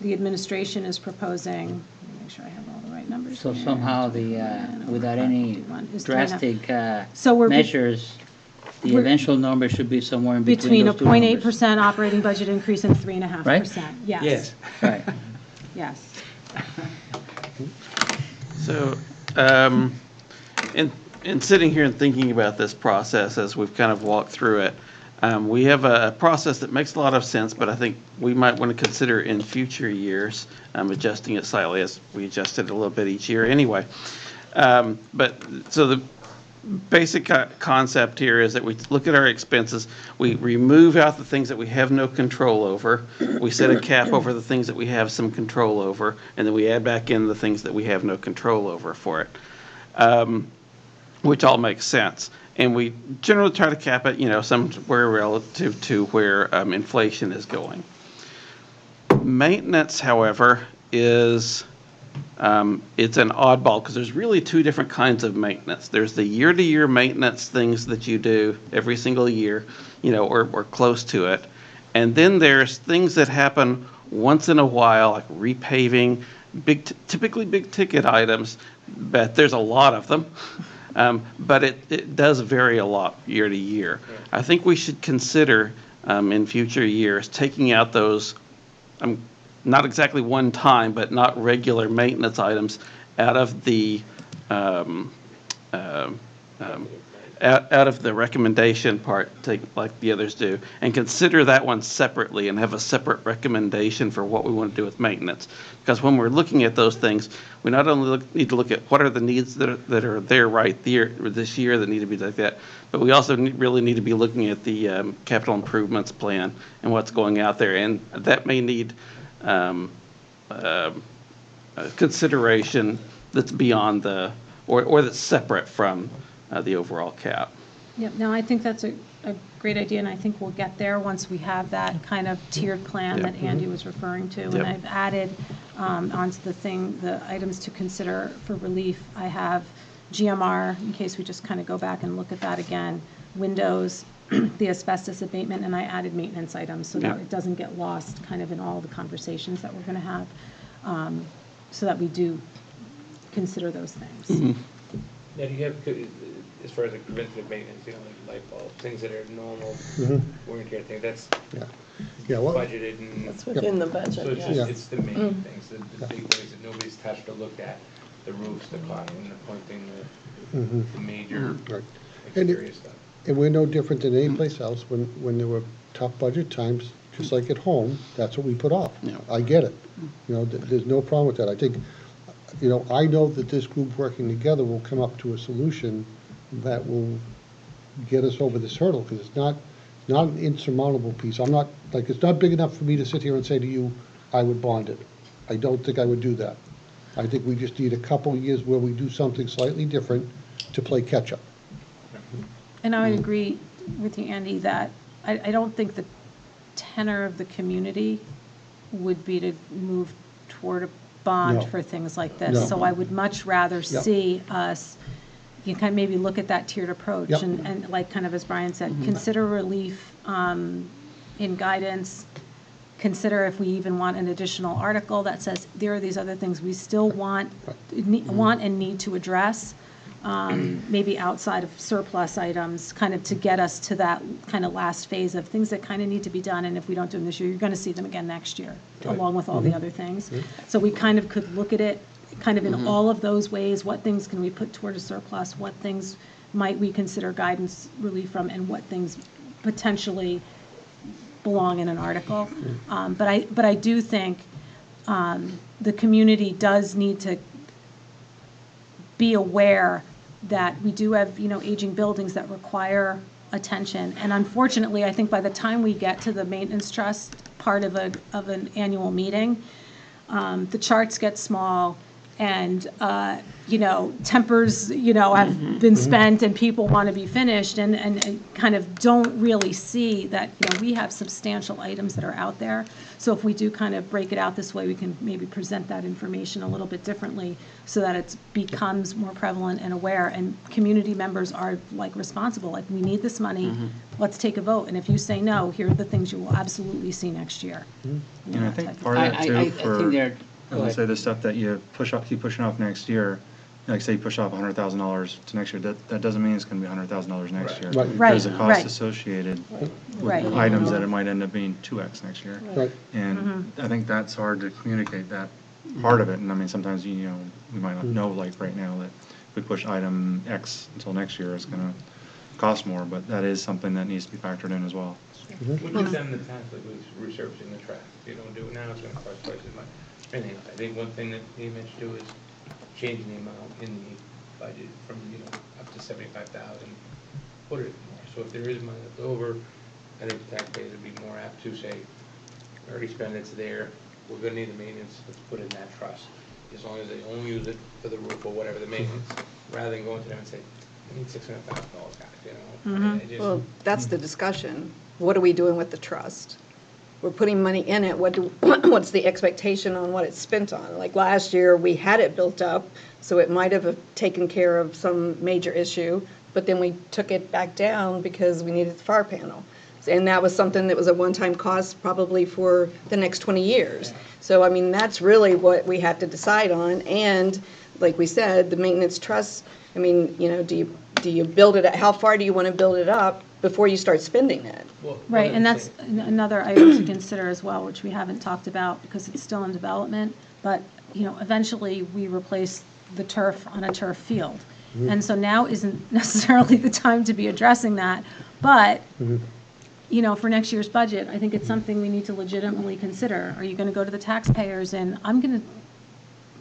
administration is proposing, let me make sure I have all the right numbers So here. somehow without any 51 is drastic So we're measures, The eventual number should be somewhere in Between a those two numbers. 0.8% operating budget increase and 3.5%. Right? Yes. Right. Yes. So, in sitting here and thinking about this process as we've kind of walked through it, we have a process that makes a lot of sense, but I think we might want to consider in future years adjusting it slightly, as we adjusted a little bit each year anyway. But so the basic concept here is that we look at our expenses, we remove out the things that we have no control over, we set a cap over the things that we have some control over, and then we add back in the things that we have no control over for it, which all makes sense. And we generally try to cap it, somewhere relative to where inflation is going. Maintenance, however, is it's an oddball because there's really two different kinds of maintenance. There's the year-to-year maintenance things that you do every single year, or close to it. And then there's things that happen once in a while, like repaving, typically big ticket items, but there's a lot of them. But it does vary a lot year to year. I think we should consider in future years taking out those, not exactly one time, but not regular maintenance items out of the out of the recommendation part, like the others do, and consider that one separately and have a separate recommendation for what we want to do with maintenance. Because when we're looking at those things, we not only need to look at what are the needs that are there right there this year that need to be like that, but we also really need to be looking at the capital improvements plan and what's going out there, and that may need consideration that's beyond or that's separate from the overall cap. Yep, no, I think that's a great idea, and I think we'll get there once we have that kind of tiered plan that Andy was referring to. And I've added onto the items to consider for relief, I have GMR, in case we just kind of go back and look at that again, windows, the asbestos abatement, and I added maintenance items so that it doesn't get lost kind of in all the conversations that we're going to have, so that we do consider those things. Mm-hmm. Now, do you have, as far as like preventative maintenance, like light bulbs, things that are normal wear and tear things, that's budgeted and. That's within the budget, So it's yes. just, it's the main things, the big things that nobody's touched or looked at, the roofs, the clogging, the pointing, the major, exterior stuff. And we're no different than any place else. When there were tough budget times, just like at home, that's what we put off. Yeah. I get it. There's no problem with that. I think, I know that this group working together will come up to a solution that will get us over this hurdle, because it's not an insurmountable piece. It's not big enough for me to sit here and say to you, I would bond it. I don't think I would do that. I think we just need a couple of years where we do something slightly different to play catch-up. And I would agree with you, Andy, that I don't think the tenor of the community would be to move toward a bond No. for things like this. No. So I would much rather Yep. see us, kind of maybe look at that tiered approach. Yep. And like kind of as Brian said, consider relief in guidance, consider if we even want an additional article that says there are these other things we still want and need to address, maybe outside of surplus items, kind of to get us to that kind of last phase of things that kind of need to be done, and if we don't do them this year, you're going to see them again next year, along with all the other things. So we kind of could look at it kind of in all of those ways. What things can we put toward a surplus? What things might we consider guidance relief from, and what things potentially belong in an article? But I do think the community does need to be aware that we do have, aging buildings that require attention. And unfortunately, I think by the time we get to the maintenance trust part of an annual meeting, the charts get small, and tempers have been spent, and people want to be finished, and kind of don't really see that we have substantial items that are out there. So if we do kind of break it out this way, we can maybe present that information a little bit differently, so that it becomes more prevalent and aware, and community members are responsible, we need this money, let's take a vote, and if you say no, here are the things you will absolutely see next year. And I think part of it too, I think they're. I would say the stuff that you keep pushing off next year, like say you push off $100,000 to next year, that doesn't mean it's gonna be $100,000 next year. Right. Right, There's a cost right. associated Right. with items that it might end up being 2X next year. Right. And I think that's hard to communicate that part of it, and I mean, sometimes, you know, we might not know, like right now, that if we push item X until next year, it's gonna cost more, but that is something that needs to be factored in as well. We give them the task, like with resurfacing the track. If you don't do it now, it's gonna cost twice as much. Anything, I think one thing that he mentioned too is changing the amount in the budget from, you know, up to 75,000, put it more. So if there is money left over, I think the taxpayers would be more apt to say, we already spent it's there, we're gonna need the maintenance, let's put it in that trust. As long as they only use it for the roof or whatever, the maintenance, rather than going to them and say, I need $600,000, guys, you know? It just- Well, that's the discussion. What are we doing with the trust? We're putting money in it. What's the expectation on what it's spent on? Like last year, we had it built up, so it might have taken care of some major issue, but then we took it back down because we needed the fire panel. And that was something that was a one-time cost probably for the next 20 years. So, I mean, that's really what we have to decide on. And like we said, the maintenance trust, I mean, you know, do you build it, how far do you want to build it up before you start spending it? Well, Right, one and other that's thing- another item to consider as well, which we haven't talked about because it's still in development. But, you know, eventually we replace the turf on a turf field. And so now isn't necessarily the time to be addressing that. But, you know, for next year's budget, I think it's something we need to legitimately consider. Are you going to go to the taxpayers? And I'm going to,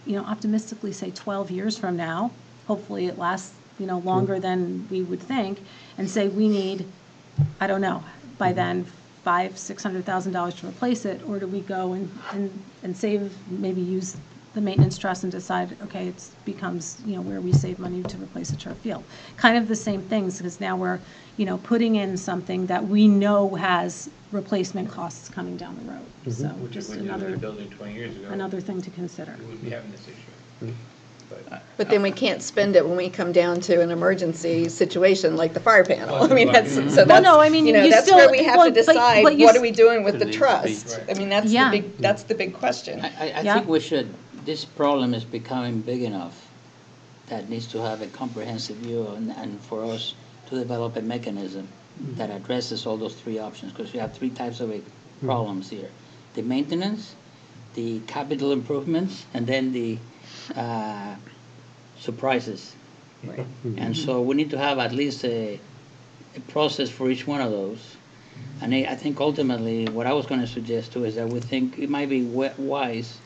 you know, optimistically say 12 years from now, hopefully it lasts, you know, longer than we would think, and say we need, I don't know, by then, $500,000-$600,000 to replace it, or do we go and save, maybe use the maintenance trust and decide, okay, it becomes, you know, where we save money to replace a turf field. Kind of the same things, because now we're, you know, putting in something that we know has replacement costs coming down the road. So Which is just when you did the another, building 20 years ago. another thing to consider. We wouldn't be having this issue. But then we can't spend it when we come down to an emergency situation like the fire panel. I mean, that's, so Well, that's, no, I mean, you know, you that's still- where we have well, to but decide, you what s- are we doing with the It needs to be- trust? I mean, Yeah. that's the big question. I Yeah. think we should, this problem is becoming big enough that needs to have a comprehensive view and for us to develop a mechanism that addresses all those three options, because you have three types of problems here. The maintenance, the capital improvements, and then the surprises. And so we need to have at least a process for each one of those. And I think ultimately, what I was going to suggest too is that we think it might be wise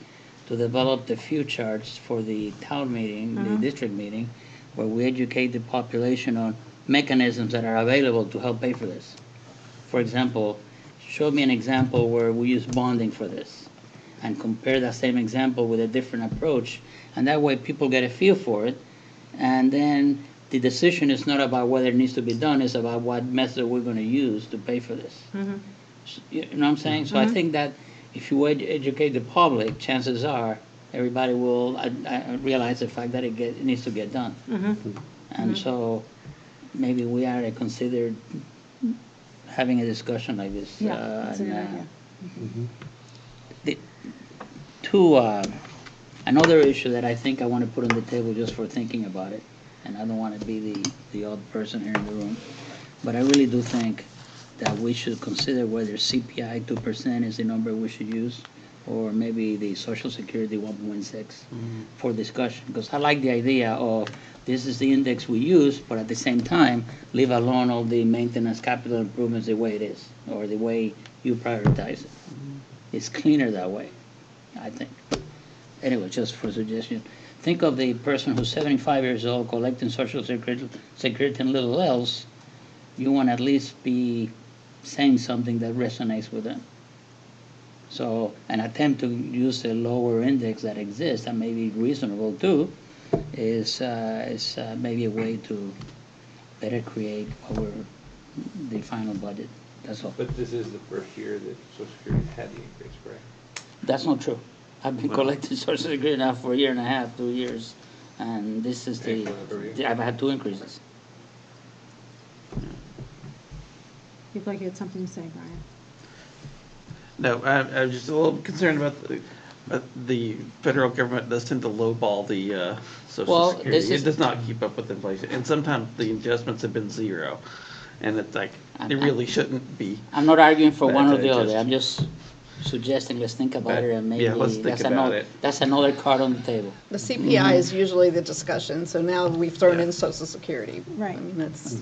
to develop the few charts for the town meeting, the district meeting, where we educate the population on mechanisms that are available to help pay for this. For example, show me an example where we use bonding for this, and compare that same example with a different approach, and that way people get a feel for it, and then the decision is not about whether it needs to be done, it's about what method we're going to use to pay for this. You know what I'm saying? So I think that if you educate the public, chances are everybody will realize the fact that it needs to get done. And so maybe we ought to consider having a discussion like this. Yeah, that's a good idea. Another issue that I think I want to put on the table just for thinking about it, and I don't want to be the odd person here in the room, but I really do think that we should consider whether CPI 2% is the number we should use, or maybe the Social Security 1.6 for discussion. Because I like the idea of this is the index we use, but at the same time, leave alone all the maintenance capital improvements the way it is, or the way you prioritize it. It's cleaner that way, I think. Anyway, just for suggestion. Think of the person who's 75 years old collecting Social Security and little else. You want to at least be saying something that resonates with them. So an attempt to use a lower index that exists, and may be reasonable too, is maybe a way to better create the final budget. That's all. But this is the first year that Social Security had the increase, correct? That's not true. I've been collecting Social Security now for a year and a half, 2 years, and this is I've had 2 increases. You'd like you had something to say, Brian? No, I'm just a little concerned about the federal government does tend to lowball the Social Well, Security. this is- It does not keep up with inflation, and sometimes the adjustments have been zero, and it's like, it really shouldn't be. I'm not arguing for But one or I the other, just- I'm just suggesting, let's think about But, it, and yeah, maybe let's think that's about another, it. that's another card on the table. The CPI is usually the discussion, so now we've thrown in Social Security. Right. I mean, that's,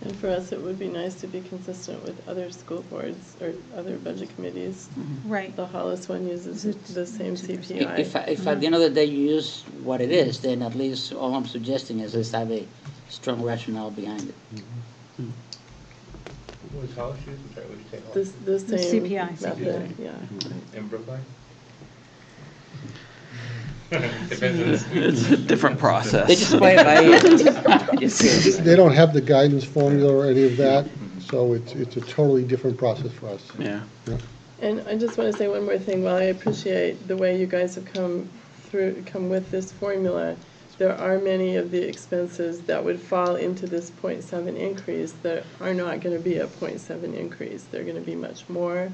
And for us, it would be nice to be consistent with other school boards or other budget committees. Right. The Hollis one uses the same CPI. If at the end of the day you use what it is, then at least all I'm suggesting is let's have a strong rationale behind it. What was Hollis used? I'm sorry, what did you say? This, Hollis? the same CPI. method, yeah. In Brookline? It's a different process. They just play it by ear. Just kidding. They don't have the guidance formula or any of that, so it's a totally different process for us. Yeah. And I just want to say one more thing. While I appreciate the way you guys have come with this formula, there are many of the expenses that would fall into this 0.7 increase that are not going to be a 0.7 increase. They're going to be much more.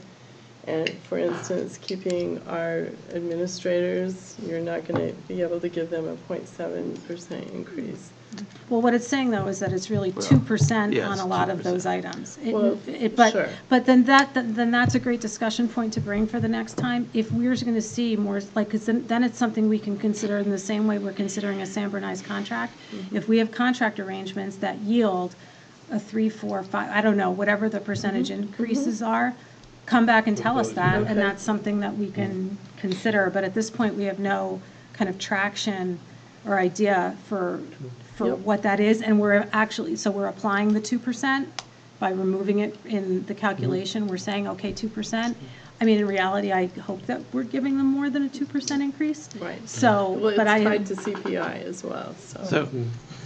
And for instance, keeping our administrators, you're not going to be able to give them a 0.7% increase. Well, what it's saying, though, is that it's really 2% yes, on a lot of 2%. those items. Well, sure. But then that's a great discussion point to bring for the next time. If we're going to see more, like, 'cause then it's something we can consider in the same way we're considering a San Bernard's contract. If we have contract arrangements that yield a 3, 4, 5, I don't know, whatever the percentage increases are, come back and tell us that, and Okay. that's something that we can consider. But at this point, we have no kind of traction or idea for Yep. what that is, and we're actually, so we're applying the 2% by removing it in the calculation. We're saying, okay, 2%. I mean, in reality, I hope that we're giving them more than a 2% increase. Right. So, Well, it's but tied to CPI as well, so. So,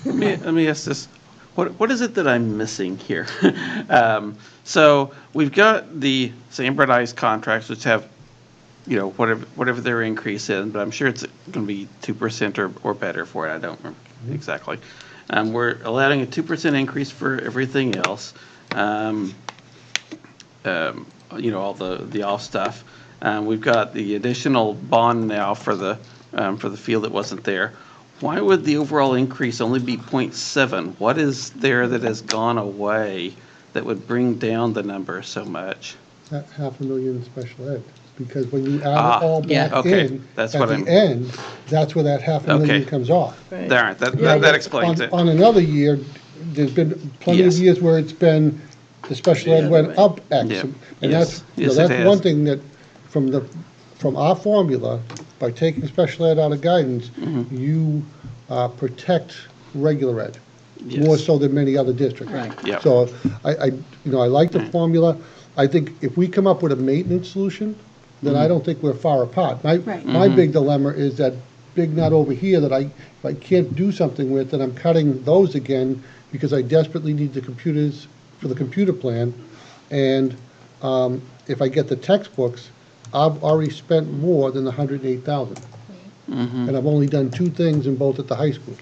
let me ask this, what is it that I'm missing here? So, we've got the San Bernard's contracts, which have, whatever their increase is, but I'm sure it's going to be 2% or better for it, I don't remember exactly. We're allowing a 2% increase for everything else, all the off stuff. We've got the additional bond now for the field that wasn't there. Why would the overall increase only be 0.7? What is there that has gone away that would bring down the number so much? That $500,000 special ed, because when you add it all yeah, back okay, in, that's at what the I'm- end, that's where that $500,000 Okay. comes off. Right. All right, Yeah, that explains it. On another year, there's been plenty of Yes. years where it's been, the special ed The went other way. up X. Yeah. And Yes. Yes, it that's has. one thing that, from our formula, by taking special ed out of guidance, you protect regular ed, more Yes. so than many other districts. Right. Yep. So I like the formula. I think if we come up with a maintenance solution, then I don't think we're far apart. Right. My big dilemma is that big nut over here that if I can't do something with, then I'm cutting those again because I desperately need the computers for the computer plan. And if I get the textbooks, I've already spent more than the $108,000. And I've only done 2 things in both at the high school.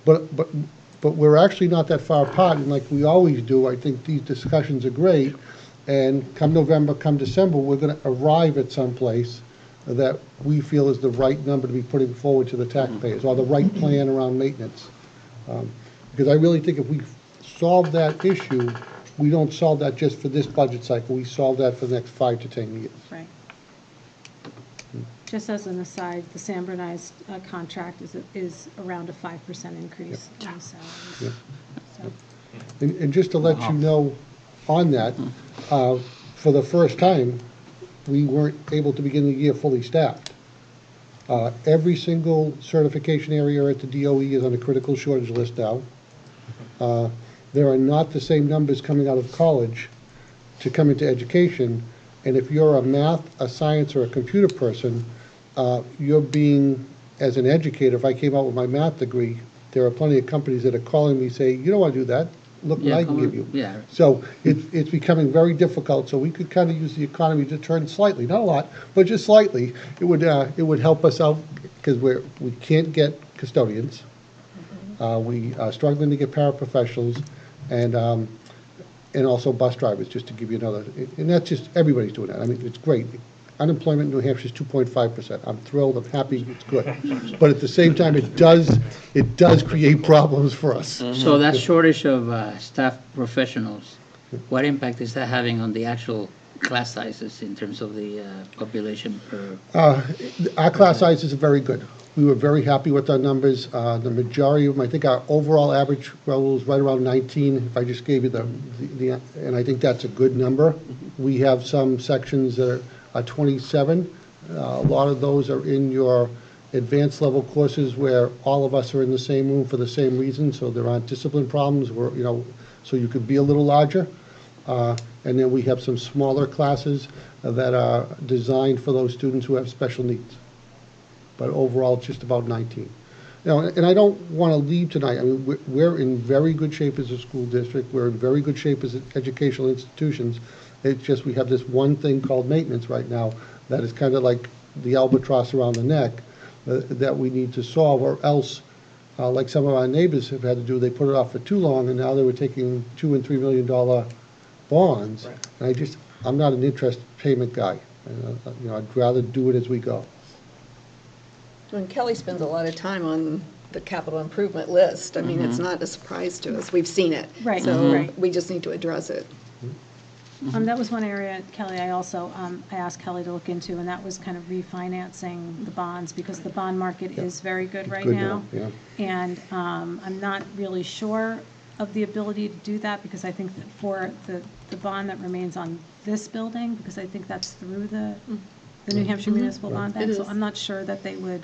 But we're actually not that far apart, and like we always do, I think these discussions are great. And come November, come December, we're gonna arrive at some place that we feel is the right number to be putting forward to the taxpayers, or the right plan around maintenance. Because I really think if we solve that issue, we don't solve that just for this budget cycle, we solve that for the next 5 to 10 years. Right. Just as an aside, the San Bernard's contract is around a 5% increase in salaries. Yep. So, And just to let you know on that, for the first time, we weren't able to begin the year fully staffed. Every single certification area at the DOE is on a critical shortage list now. There are not the same numbers coming out of college to come into education, and if you're a math, a science, or a computer person, you're being, as an educator, if I came out with my math degree, there are plenty of companies that are calling me, saying, you don't want to do that, look what Yeah, I come can on. give you. Yeah. So it's becoming very difficult, so we could kind of use the economy to turn slightly, not a lot, but just slightly. It would help us out, because we can't get custodians. We are struggling to get paraprofessionals, and and also bus drivers, just to give you another, and that's just, everybody's doing that. I mean, it's great. Unemployment in New Hampshire is 2.5%. I'm thrilled, I'm happy, it's good. But at the same time, it does create problems for us. So that shortage of staff professionals, what impact is that having on the actual class sizes in terms of the population per? Our class sizes are very good. We were very happy with our numbers. The majority of them, I think our overall average was right around 19, if I just gave you and I think that's a good number. We have some sections that are 27. A lot of those are in your advanced level courses where all of us are in the same room for the same reason, so there aren't discipline problems, so you could be a little larger. And then we have some smaller classes that are designed for those students who have special needs. But overall, it's just about 19. And I don't want to leave tonight. I mean, we're in very good shape as a school district. We're in very good shape as educational institutions. It's just we have this one thing called maintenance right now that is kind of like the albatross around the neck that we need to solve, or else, like some of our neighbors have had to do, they put it off for too long, and now they were taking $2 and $3 million bonds. Right. And I'm not an interest payment guy. I'd rather do it as we go. And Kelly spends a lot of time on the capital improvement list. I mean, it's not a surprise to us. We've seen it. Right, So right. we just need to address it. That was one area, Kelly, I also, I asked Kelly to look into, and that was kind of refinancing the bonds, because the bond market is very good right now. Yeah. And I'm not really sure of the ability to do that, because I think that for the bond that remains on this building, because I think that's through the New Hampshire Municipal Bond Bank, It so is. I'm not sure that they would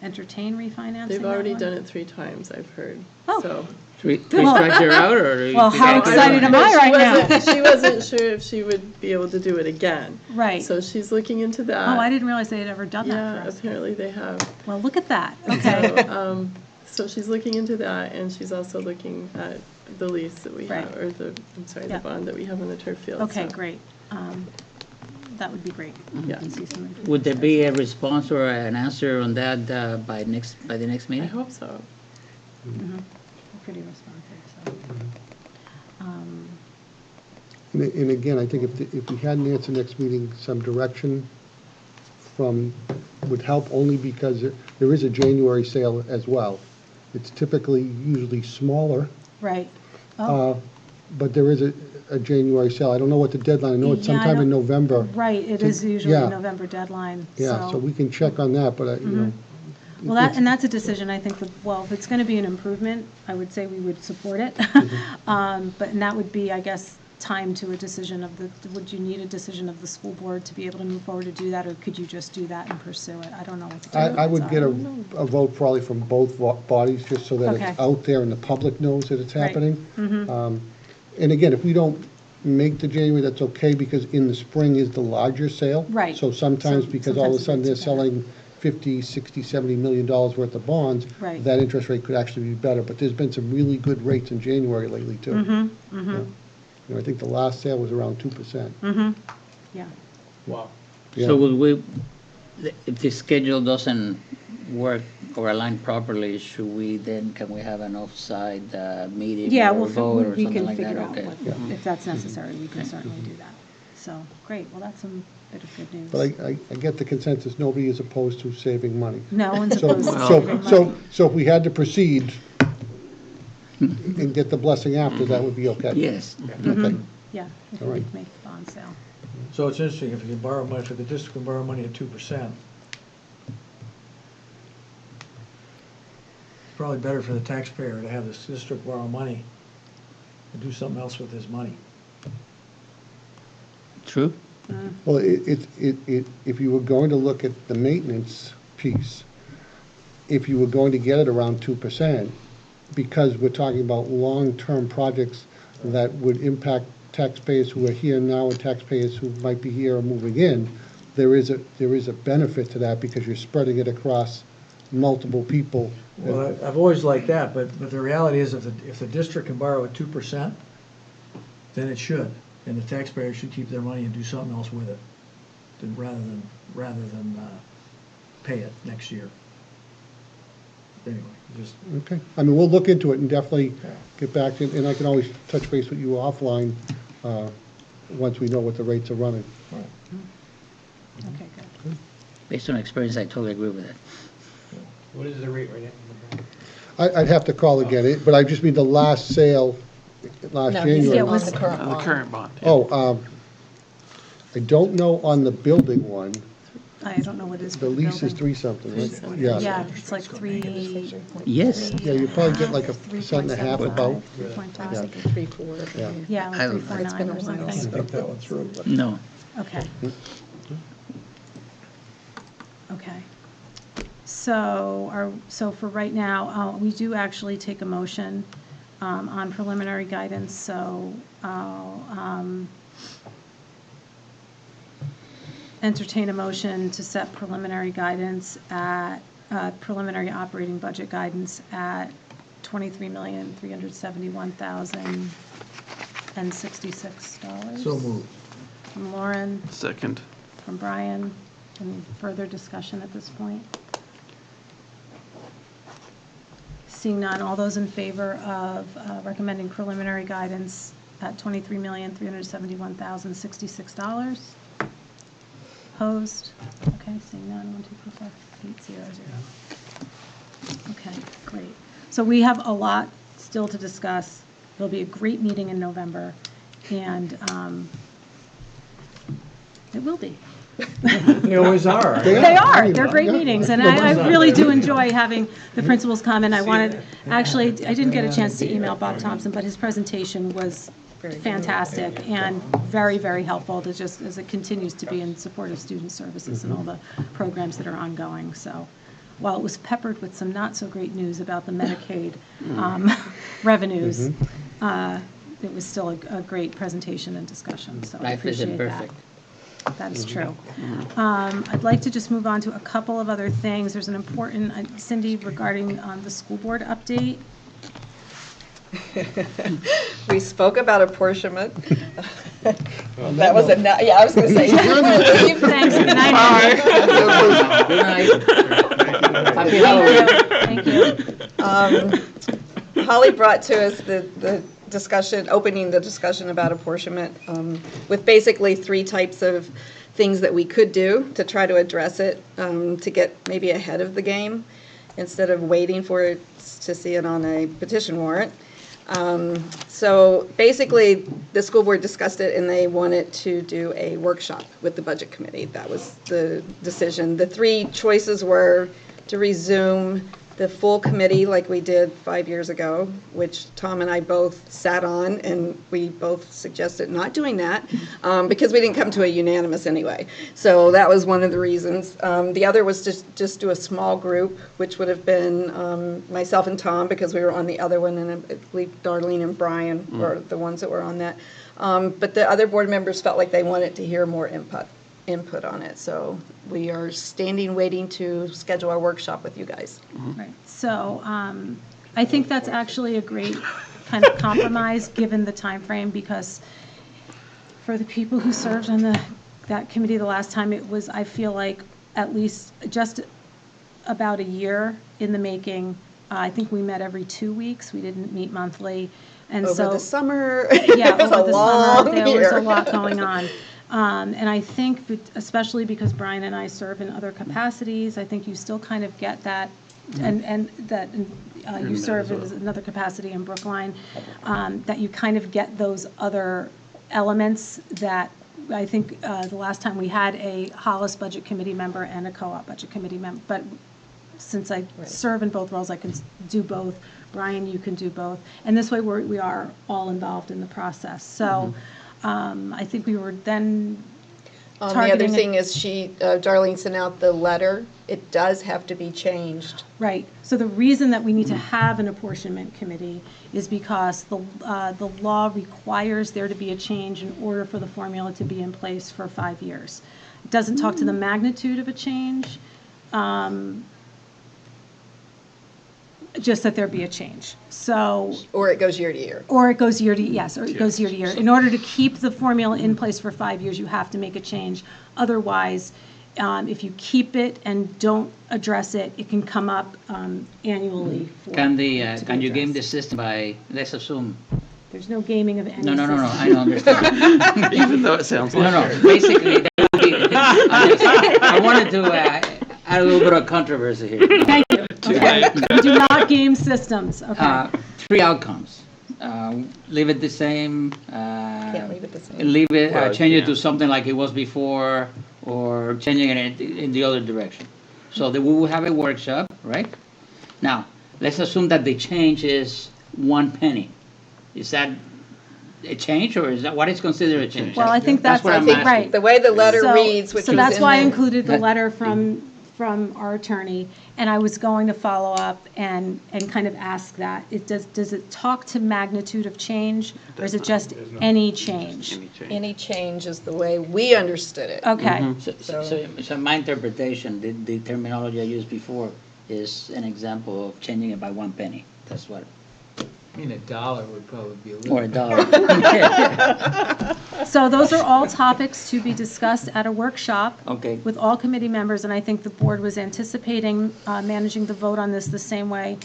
entertain refinancing They've that already one. done it 3 times, I've heard. Oh. So. Three strikes you're out, or? do you Well, think how I can- excited am I right now? She wasn't sure if she would be able to do it again. Right. So she's looking into that. Oh, I didn't realize they had ever done that Yeah, for us. apparently they have. Well, look at that, okay. So she's looking into that, and she's also looking at the lease that we Right. have, or the Yeah. bond that we have on the turf field. Okay, so. great. That would be great. We Yeah. can see some improvements Would there there. be a response or an answer on that by the next I meeting? hope so. We're pretty responsive, so. And again, I think if we had an answer next meeting, some direction would help, only because there is a January sale as well. It's typically usually smaller, Right. Oh, but there is a January sale. I don't know what the deadline, I know it's Yeah, I sometime in don't- November. right, it to- is usually yeah. a November deadline, Yeah, so we can check on that, but, Well, that's a decision, I think, if it's going to be an improvement, I would say we would support it. And that would be, I guess, time to a decision would you need a decision of the school board to be able to move forward to do that, or could you just do that and pursue it? I don't know what the I would timelines get are. a vote probably from both bodies, just so that Okay. it's out there and the public knows that it's Right. happening. And again, if we don't make the January, that's okay, because in the spring is the larger sale. Right. So sometimes, So- because all of a sometimes sudden it they're gets better. selling $50, $60, $70 million worth of bonds, Right. that interest rate could actually be better. But there's been some really good rates in January lately, too. I think the last sale was around 2%. Yeah. Wow. Yeah. So would if the schedule doesn't work or align properly, can we have an off-site meeting Yeah, or vote or we something can like that? figure out Okay. if that's necessary, we can certainly do that. So, great, well, that's some bit of good news. But I get the consensus, nobody is opposed to saving money. No one's So, opposed to so, saving so, money. so if we had to proceed and get the blessing after, that would be okay? Yes. Okay. Yeah, if All we right. could make the bond sale. So it's interesting, if you can borrow money, if the district can borrow money at 2%, it's probably better for the taxpayer to have this district borrow money and do something else with his money. True? Well, if you were going to look at the maintenance piece, if you were going to get it around 2%, because we're talking about long-term projects that would impact taxpayers who are here now and taxpayers who might be here or moving in, there is a benefit to that, because you're spreading it across multiple people. Well, I've always liked that, but the reality is, if the district can borrow at 2%, then it should, and the taxpayer should keep their money and do something else with it, rather than pay it next year. anyway, just, Okay, I mean, we'll look into it and definitely get back to, and I can always touch base with you offline, once we know what the rates are running. Okay, good. Based on experience, I totally agree with that. What is the rate right now? I'd have to call again, but I just mean the last sale, last No, he's January. on the current The one. current bond. yeah. Oh, I don't know on the building one, I don't know what it is. the for lease is building. 3-something, right? Yeah, it's like 3. Yes. Yeah, you probably get like 1.5% about. 3.5. 3, 4. Yeah, I like don't- It's been 3.49 a or while something. since think that one through, but. No. Okay. Okay. So for right now, we do actually take a motion on preliminary guidance, so I'll entertain a motion to set preliminary guidance at, preliminary operating budget guidance at $23,371,066. So moved. From Lauren, Second. from Brian. Any further discussion at this point? Seeing none, all those in favor of recommending preliminary guidance at $23,371,066? Opposed? Okay, seeing none, 1, 2, 3, 4, 8, 0, 0. Okay, great. So we have a lot still to discuss. It'll be a great meeting in November, and it will be. They always are. They are, they're great Yeah. meetings, and I really do enjoy having the principals come, and I wanted, actually, I didn't get a chance to email Bob Thompson, but his presentation was fantastic and very, very helpful to just, as it continues to be in support of student services and all the programs that are ongoing, so. While it was peppered with some not-so-great news about the Medicaid revenues, it was still a great presentation and discussion, so I Life appreciate isn't that. perfect. That is true. I'd like to just move on to a couple of other things. There's an important, Cindy, regarding the school board update. We spoke about apportionment. That was a, yeah, I was going to say. leave. Thanks, good night. Good night. Happy Halloween. Thank you. Holly brought to us the discussion, opening the discussion about apportionment, with basically 3 types of things that we could do to try to address it, to get maybe ahead of the game, instead of waiting for it to see it on a petition warrant. So basically, the school board discussed it, and they wanted to do a workshop with the budget committee. That was the decision. The 3 choices were to resume the full committee like we did 5 years ago, which Tom and I both sat on, and we both suggested not doing that because we didn't come to a unanimous anyway. So that was one of the reasons. The other was just do a small group, which would have been myself and Tom, because we were on the other one, and I believe Darlene and Brian were the ones that were on that. But the other board members felt like they wanted to hear more input on it. So we are waiting to schedule our workshop with you guys. Right, so I think that's actually a great kind of compromise, given the time frame, because for the people who served on that committee the last time, it was, I feel like, at least just about a year in the making. I think we met every 2 weeks. We didn't meet monthly. And so Over the summer, yeah, it was a over the long summer, there was year. a lot going on. And I think, especially because Brian and I serve in other capacities, I think you still kind of get that, and that you serve in another capacity in Brookline, that you kind of get those other elements that I think the last time we had a Hollis Budget Committee member and a co-op Budget Committee member, but since I serve in both roles, I can do both. Brian, you can do both. And this way we are all involved in the process. So I think we were then The other thing is Darlene sent out the letter. It does have to be changed. Right. So the reason that we need to have an apportionment committee is because the law requires there to be a change in order for the formula to be in place for 5 years. It doesn't talk to the magnitude of a change, just that there be a change. So. Or it goes year to year. Or it goes year to, yes, or it goes year to year. In order to keep the formula in place for 5 years, you have to make a change. Otherwise, If you keep it and don't address it, it can come up annually. Can to be you game the addressed. system by, let's assume, There's no gaming of any no, system. I don't understand. Even though it sounds like. No, basically, there would be- I wanted to add a little bit of controversy here. Thank you. Okay. We do not game systems, okay. 3 outcomes. Leave it the same. Can't leave it the same. Leave it, Well, change it yeah. to something like it was before, or changing it in the other direction. So that we will have a workshop, right? Now, let's assume that the change is 1 penny. Is that a change, or is that what is considered a change? Well, I think that's, what I I'm think, asking. right. The way the letter So- reads, which So was that's in why I the- included the letter from our attorney, and I was going to follow up and kind of ask that. Does it talk to magnitude of change, or is it just any change? Any change. Any change is the way we understood it. Okay, So my interpretation, the terminology I used before is an example of changing it by 1 penny. That's what, I mean, $1 would probably be a little. or $1. so those are all topics to be discussed at a workshop. Okay. With all committee members, and I think the board was anticipating managing the vote on this the same way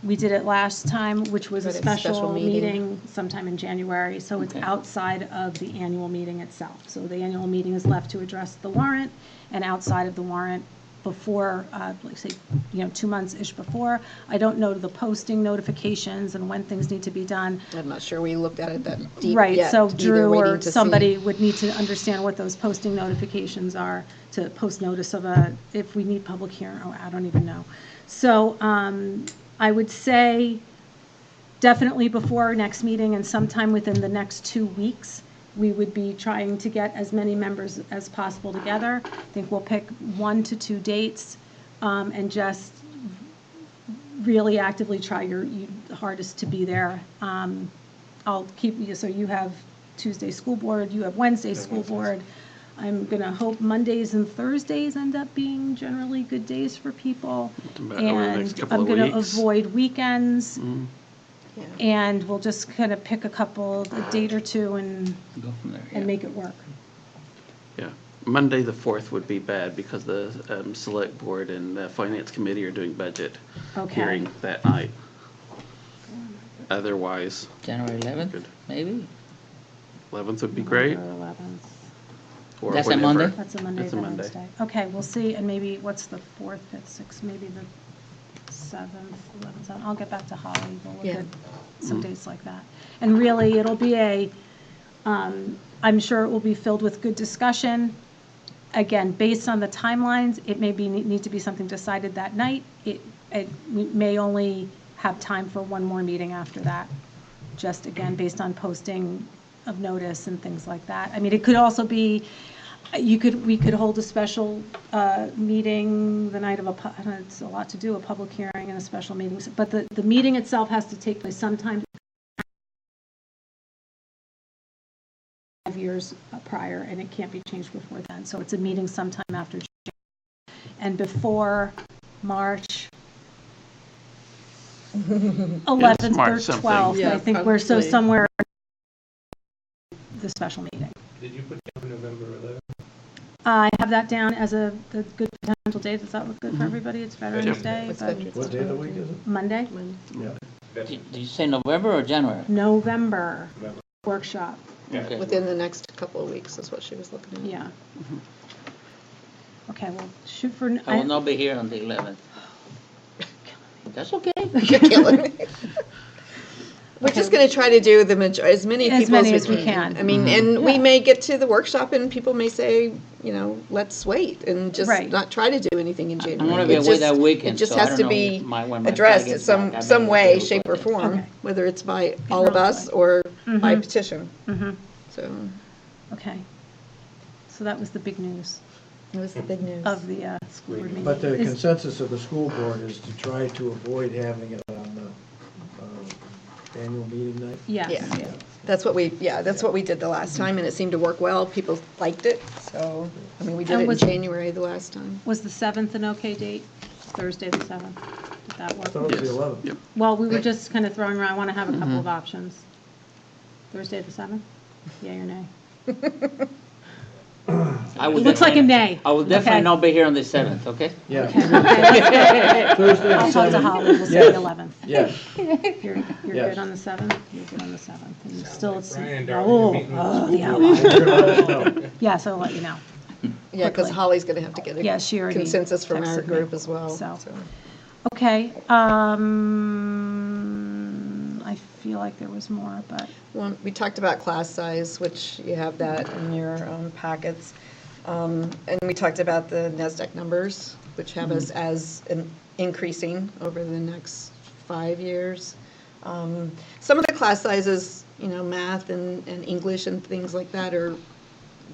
we did it last time, which was a Right, a special special meeting. meeting sometime in January, so it's Okay. outside of the annual meeting itself. So the annual meeting is left to address the warrant, and outside of the warrant, before, like say, 2 months-ish before. I don't know the posting notifications and when things need to be done. I'm not sure we looked at it that deep Right, yet. so either, Drew waiting or to see. somebody would need to understand what those posting notifications are to post notice of if we need public hearing, oh, I don't even know. So I would say definitely before our next meeting and sometime within the next 2 weeks, we would be trying to get as many members as possible together. I think we'll pick 1 to 2 dates and just really actively try your hardest to be there. I'll keep you, so you have Tuesday school board, you have Wednesday school board. I'm going to hope Mondays and Thursdays end up being generally good days for people. Over the next And couple I'm of going to weeks. avoid weekends. Yeah. And we'll just kind of pick a date or two and Go from there, yeah. make it work. Yeah. Monday, the 4th would be bad because the select board and the finance committee are doing budget Okay. hearing that night. Otherwise, January 11th, Good. maybe? 11th would be great. November 11th. Or That's a whenever. Monday? That's a Monday, That's a the Monday. Wednesday. Okay, we'll see, and maybe, what's the 4th, 5th, 6th, maybe the 7th, 11th, 7th. I'll get back to Holly, we'll look Yeah. at some dates like that. And really, it'll be I'm sure it will be filled with good discussion. Again, based on the timelines, it may need to be something decided that night. We may only have time for one more meeting after that, just again, based on posting of notice and things like that. I mean, it could also be, we could hold a special meeting the night of I don't know, it's a lot to do, a public hearing and a special meeting, but the meeting itself has to take place sometime 5 years prior, and it can't be changed before then. So it's a meeting sometime after January. And before March 11th March or something. 12th, Yeah, I think we're so probably. somewhere the special meeting. Did you put down November 11th? I have that down as a good potential date. Does that look good for everybody? It's Veterans Day. What's but- Veterans What day of the week is it? Monday? Did you say November or January? November workshop, Okay. Within the next couple of weeks is what she was looking at. yeah. Okay, well, shoot for. I will not be here on the 11th. That's okay. You're killing me. We're just going to try to do as many As people many as as we we can. can. I mean, and we Yeah. may get to the workshop and people may say, let's wait and just Right. not try to do anything in January. gonna be It away just- that weekend, It just so I has don't to know be when my addressed flight at gets back. I some may way, not be shape or able to. form, Okay. whether it's by all of us or by petition. So Okay. So that was the big news it was the big news. of the school board meeting. But the Is- consensus of the school board is to try to avoid having it on the annual meeting night? Yes. Yeah, that's what we did the last time, and it seemed to work well. People liked it, so, I mean, we did And it in was- January the last time. Was the 7th an okay date? Thursday the 7th? Did that I thought work? it was the Yes. 11th. Yep. Well, we were just kind of throwing around, I want to have a couple of options. Thursday the 7th? Yea or nay? I will It looks like a definitely- nay. I will definitely Okay. not be here on the 7th, okay? Yeah. Okay, let's Thursday I'll the talk to 7th. Holly, we'll say Yes. the 11th. Yes. You're Yes. good on the 7th? You're good on the 7th, and you still, Like it's, Brian, darling, you're oh, meeting with the oh, school the board. outline. You're gonna let us know. Yes, I'll let you know. Yeah, because Quickly. Holly's going to have to get Yeah, a she already consensus from our texted me, group as well. so. so. Okay, I feel like there was more, but, Well, we talked about class size, which you have that in your packets. And we talked about the NASDAQ numbers, which have us as increasing over the next 5 years. Some of the class sizes, math and English and things like that are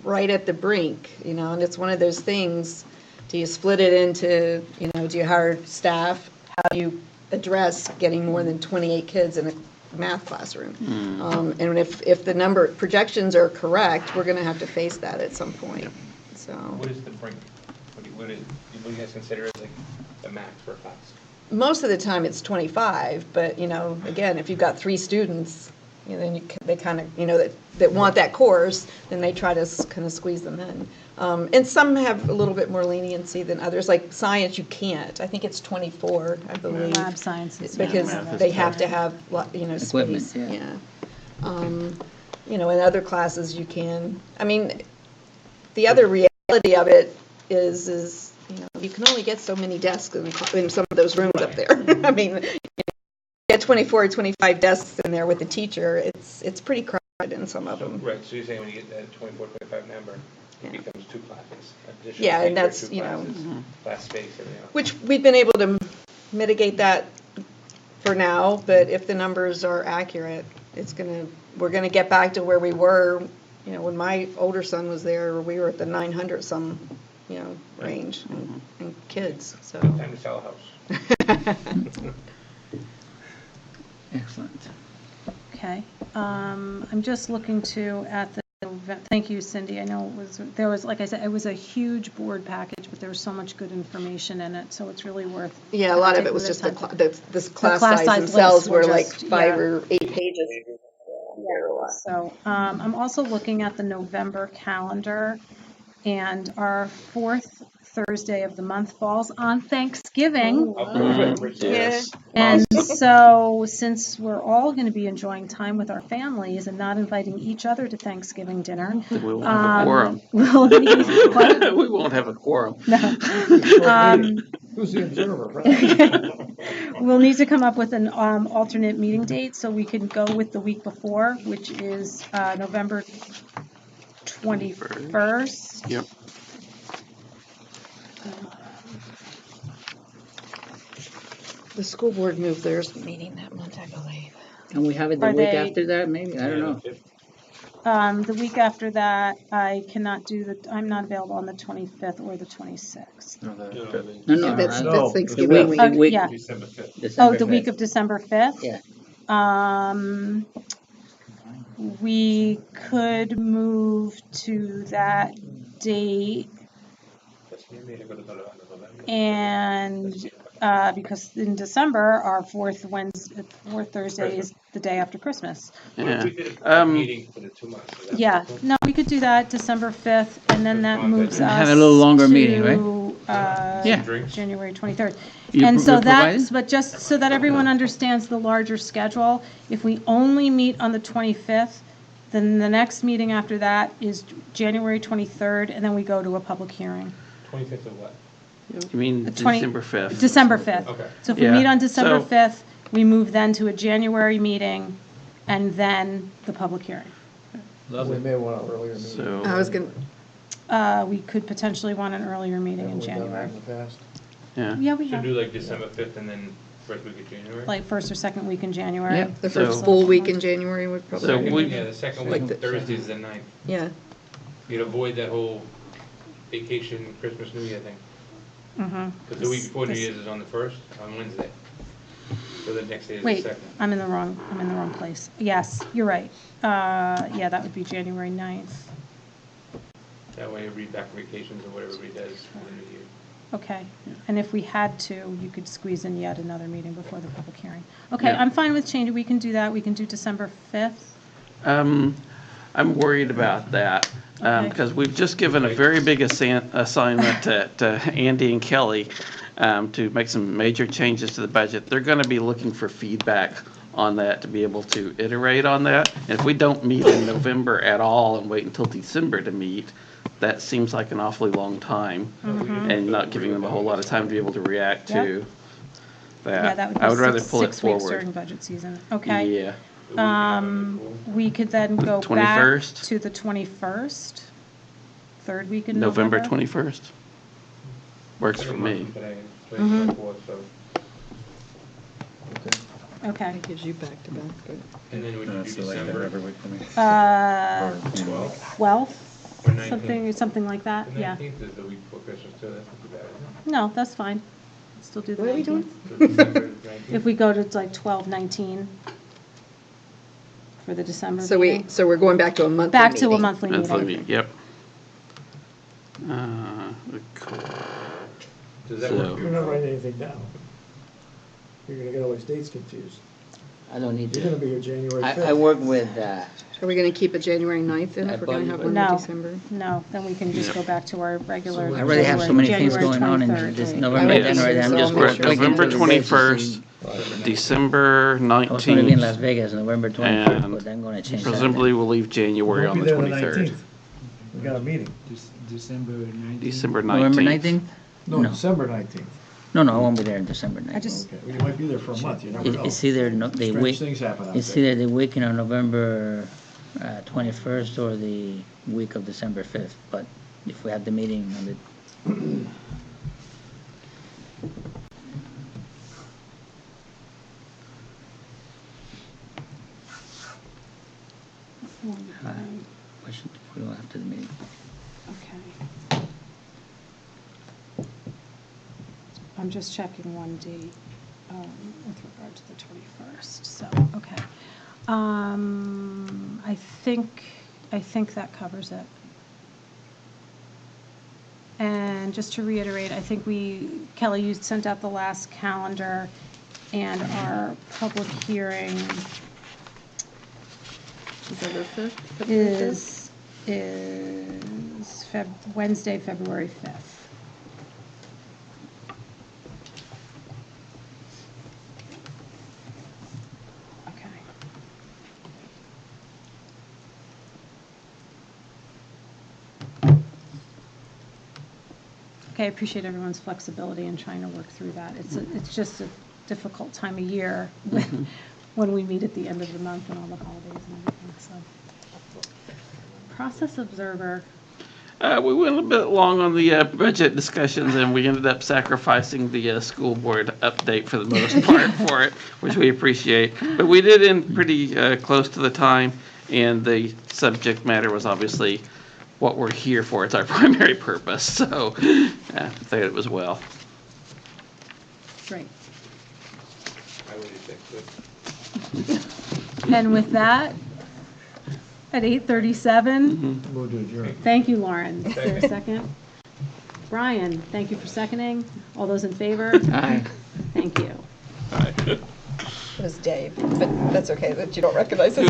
right at the brink, and it's one of those things. Do you split it into, do you hire staff? How do you address getting more than 28 kids in a math classroom? And if the projections are correct, we're going to have to face that at some point. So What is the brink? What do you guys consider as like the max for a class? most of the time it's 25, but again, if you've got 3 students, then they kind of that want that course, then they try to kind of squeeze them in. And some have a little bit more leniency than others. Like science, you can't. I think it's 24, I believe. lab sciences. Because math is they have to 10. have, Equipment, space. yeah. In other classes you can, the other reality of it is you can only get so many desks in some of those rooms up there. You get 24 or 25 desks in there with a teacher, it's pretty crowded in some of them. Right, so you're saying when you get that 24, 25 number, it becomes 2 classes. additional Yeah, and teacher, that's, 2 classes, class space, everything else. Which we've been able to mitigate that for now, but if the numbers are accurate, we're gonna get back to where we were, when my older son was there, we were at the 900 some, range and kids, so. Time to sell a house. Excellent. Okay, I'm just looking at the, thank you, Cindy, I know there was, like I said, it was a huge board package, but there was so much good information in it, so it's really worth. Yeah, a lot of taking it was the just time. this class class size size themselves lists were were like just- 5 yeah. or 8 pages. So, I'm also looking at the November calendar, and our 4th Thursday of the month falls on Thanksgiving. I'll prove it, Richard. Yes. And so, since we're all going to be enjoying time with our families and not inviting each other to Thanksgiving dinner, We won't have a quorum. we'll need, what? We won't have a quorum. No. Who's the observer, right? We'll need to come up with an alternate meeting date, so we can go with the week before, which is November 21st. Yep. The school board moved theirs meeting that month, I believe. And we have it the Are week they- after that, maybe? I don't know. The week after that, I cannot I'm not available on the 25th or the 26th. No, Yeah, that's No, Thanksgiving week. the week, Yeah. December 5th. Oh, December the week 5th. of December 5th? Yeah. We could move to that date, and because in December, our fourth Thursday is the day after Christmas. What if we Yeah. did a meeting for the 2 months? Is that Yeah, possible? no, we could do that, December 5th, and then that moves us Have a little longer meeting, right? to, Yeah. Drinks? January 23rd. You And so you're providing? that's, but just so that everyone understands the larger schedule, if we only meet on the 25th, then the next meeting after that is January 23rd, and then we go to a public hearing. 25th of what? You mean 20 December 5th? December 5th. Okay. So if we Yeah, meet on December so- 5th, we move then to a January meeting, and then the public hearing. We may want an earlier meeting. So. I was gonna, We could potentially want an earlier meeting in Haven't we done that January. in the past? Yeah. Yeah, we So have, do like December 5th and then first week of January? like first or second week in January. Yeah. the So- first full week in January would So probably, we- Yeah, the second Like week, the- Thursday is the 9th. yeah. You'd avoid that whole vacation, Christmas, New Year thing. Mm-hmm. Because the week before New Year's is on the 1st, on Wednesday. So the next day is the Wait, 2nd. I'm in the wrong place. Yes, you're right. Yeah, that would be January 9th. That way everybody back from vacations or whatever everybody does for the New Year. Okay, and if we had to, you could squeeze in yet another meeting before the public hearing. Okay, Yeah. I'm fine with changing, we can do that, we can do December 5th. I'm worried about that. Okay. Because we've just given a very big assignment to Andy and Kelly to make some major changes to the budget. They're going to be looking for feedback on that to be able to iterate on that. And if we don't meet in November at all and wait until December to meet, that seems like an awfully long time and not giving them a whole lot of time to be able to react to that. Yeah, that would I would be rather six pull it weeks during forward. budget season. Okay. Yeah. We could then go back 21st? to the 21st, third week in November. November 21st. Works for me. Today, it's 24th, so, Okay. That gives you back-to-back, but. and then would you do That's the like December? every week for me. 12th, Or 19th? something like that, The yeah. 19th is the week before Christmas, too, that's not too bad, is No, that's fine. Still do the What are we 19th. doing? it? So December 19th? If we go to like 12/19 for the December So meeting. so we're going back to a monthly Back to a meeting. monthly Monthly meeting. meeting, yep. Cool. Does that So- work? You're not writing anything down. You're gonna get all these dates confused. I don't need You're gonna to. be here January I 5th. work with, Are we going to keep it January 9th then, if we're going to have one in No, December? no, then we can just Yeah. go back to our regular. I already have so many things January going on in 23rd. this I November, would January, think I'm so. just Make going sure quick November into the dates to 21st, see. December I was gonna be in Las 19th, Vegas, November 21st, and but I'm gonna change that. presumably we'll leave January Won't on be the there 23rd. 19th. We got a meeting. December 19th. December November 19th. 19th? No, No. December 19th. No, I won't be there in December 19th. I just, Okay, well, you might be there for a month, you never know. It's either the Strange week, things happen out it's there. either the weekend of November 21st or the week of December 5th, but if we have the meeting on the, we don't have to the meeting. okay. I'm just checking one date with regard to the 21st, so, okay. I think that covers it. And just to reiterate, I think Kelly, you sent out the last calendar, and our public hearing December 5th? is Wednesday, February 5th. Okay. Okay, I appreciate everyone's flexibility in trying to work through that. It's just a difficult time of year when we meet at the end of the month and all the holidays and everything, so. Process observer, We went a bit long on the budget discussions, and we ended up sacrificing the school board update for the most part for it, which we appreciate. But we did end pretty close to the time, and the subject matter was obviously what we're here for. It's our primary purpose, so I think it was well. great. I would think so. And with that, at 8:37, Move to adjourn. thank you, Lauren. Is there a second? Brian, thank you for seconding. All those in favor? Aye. Thank you. It was Dave, but that's okay that you don't recognize his.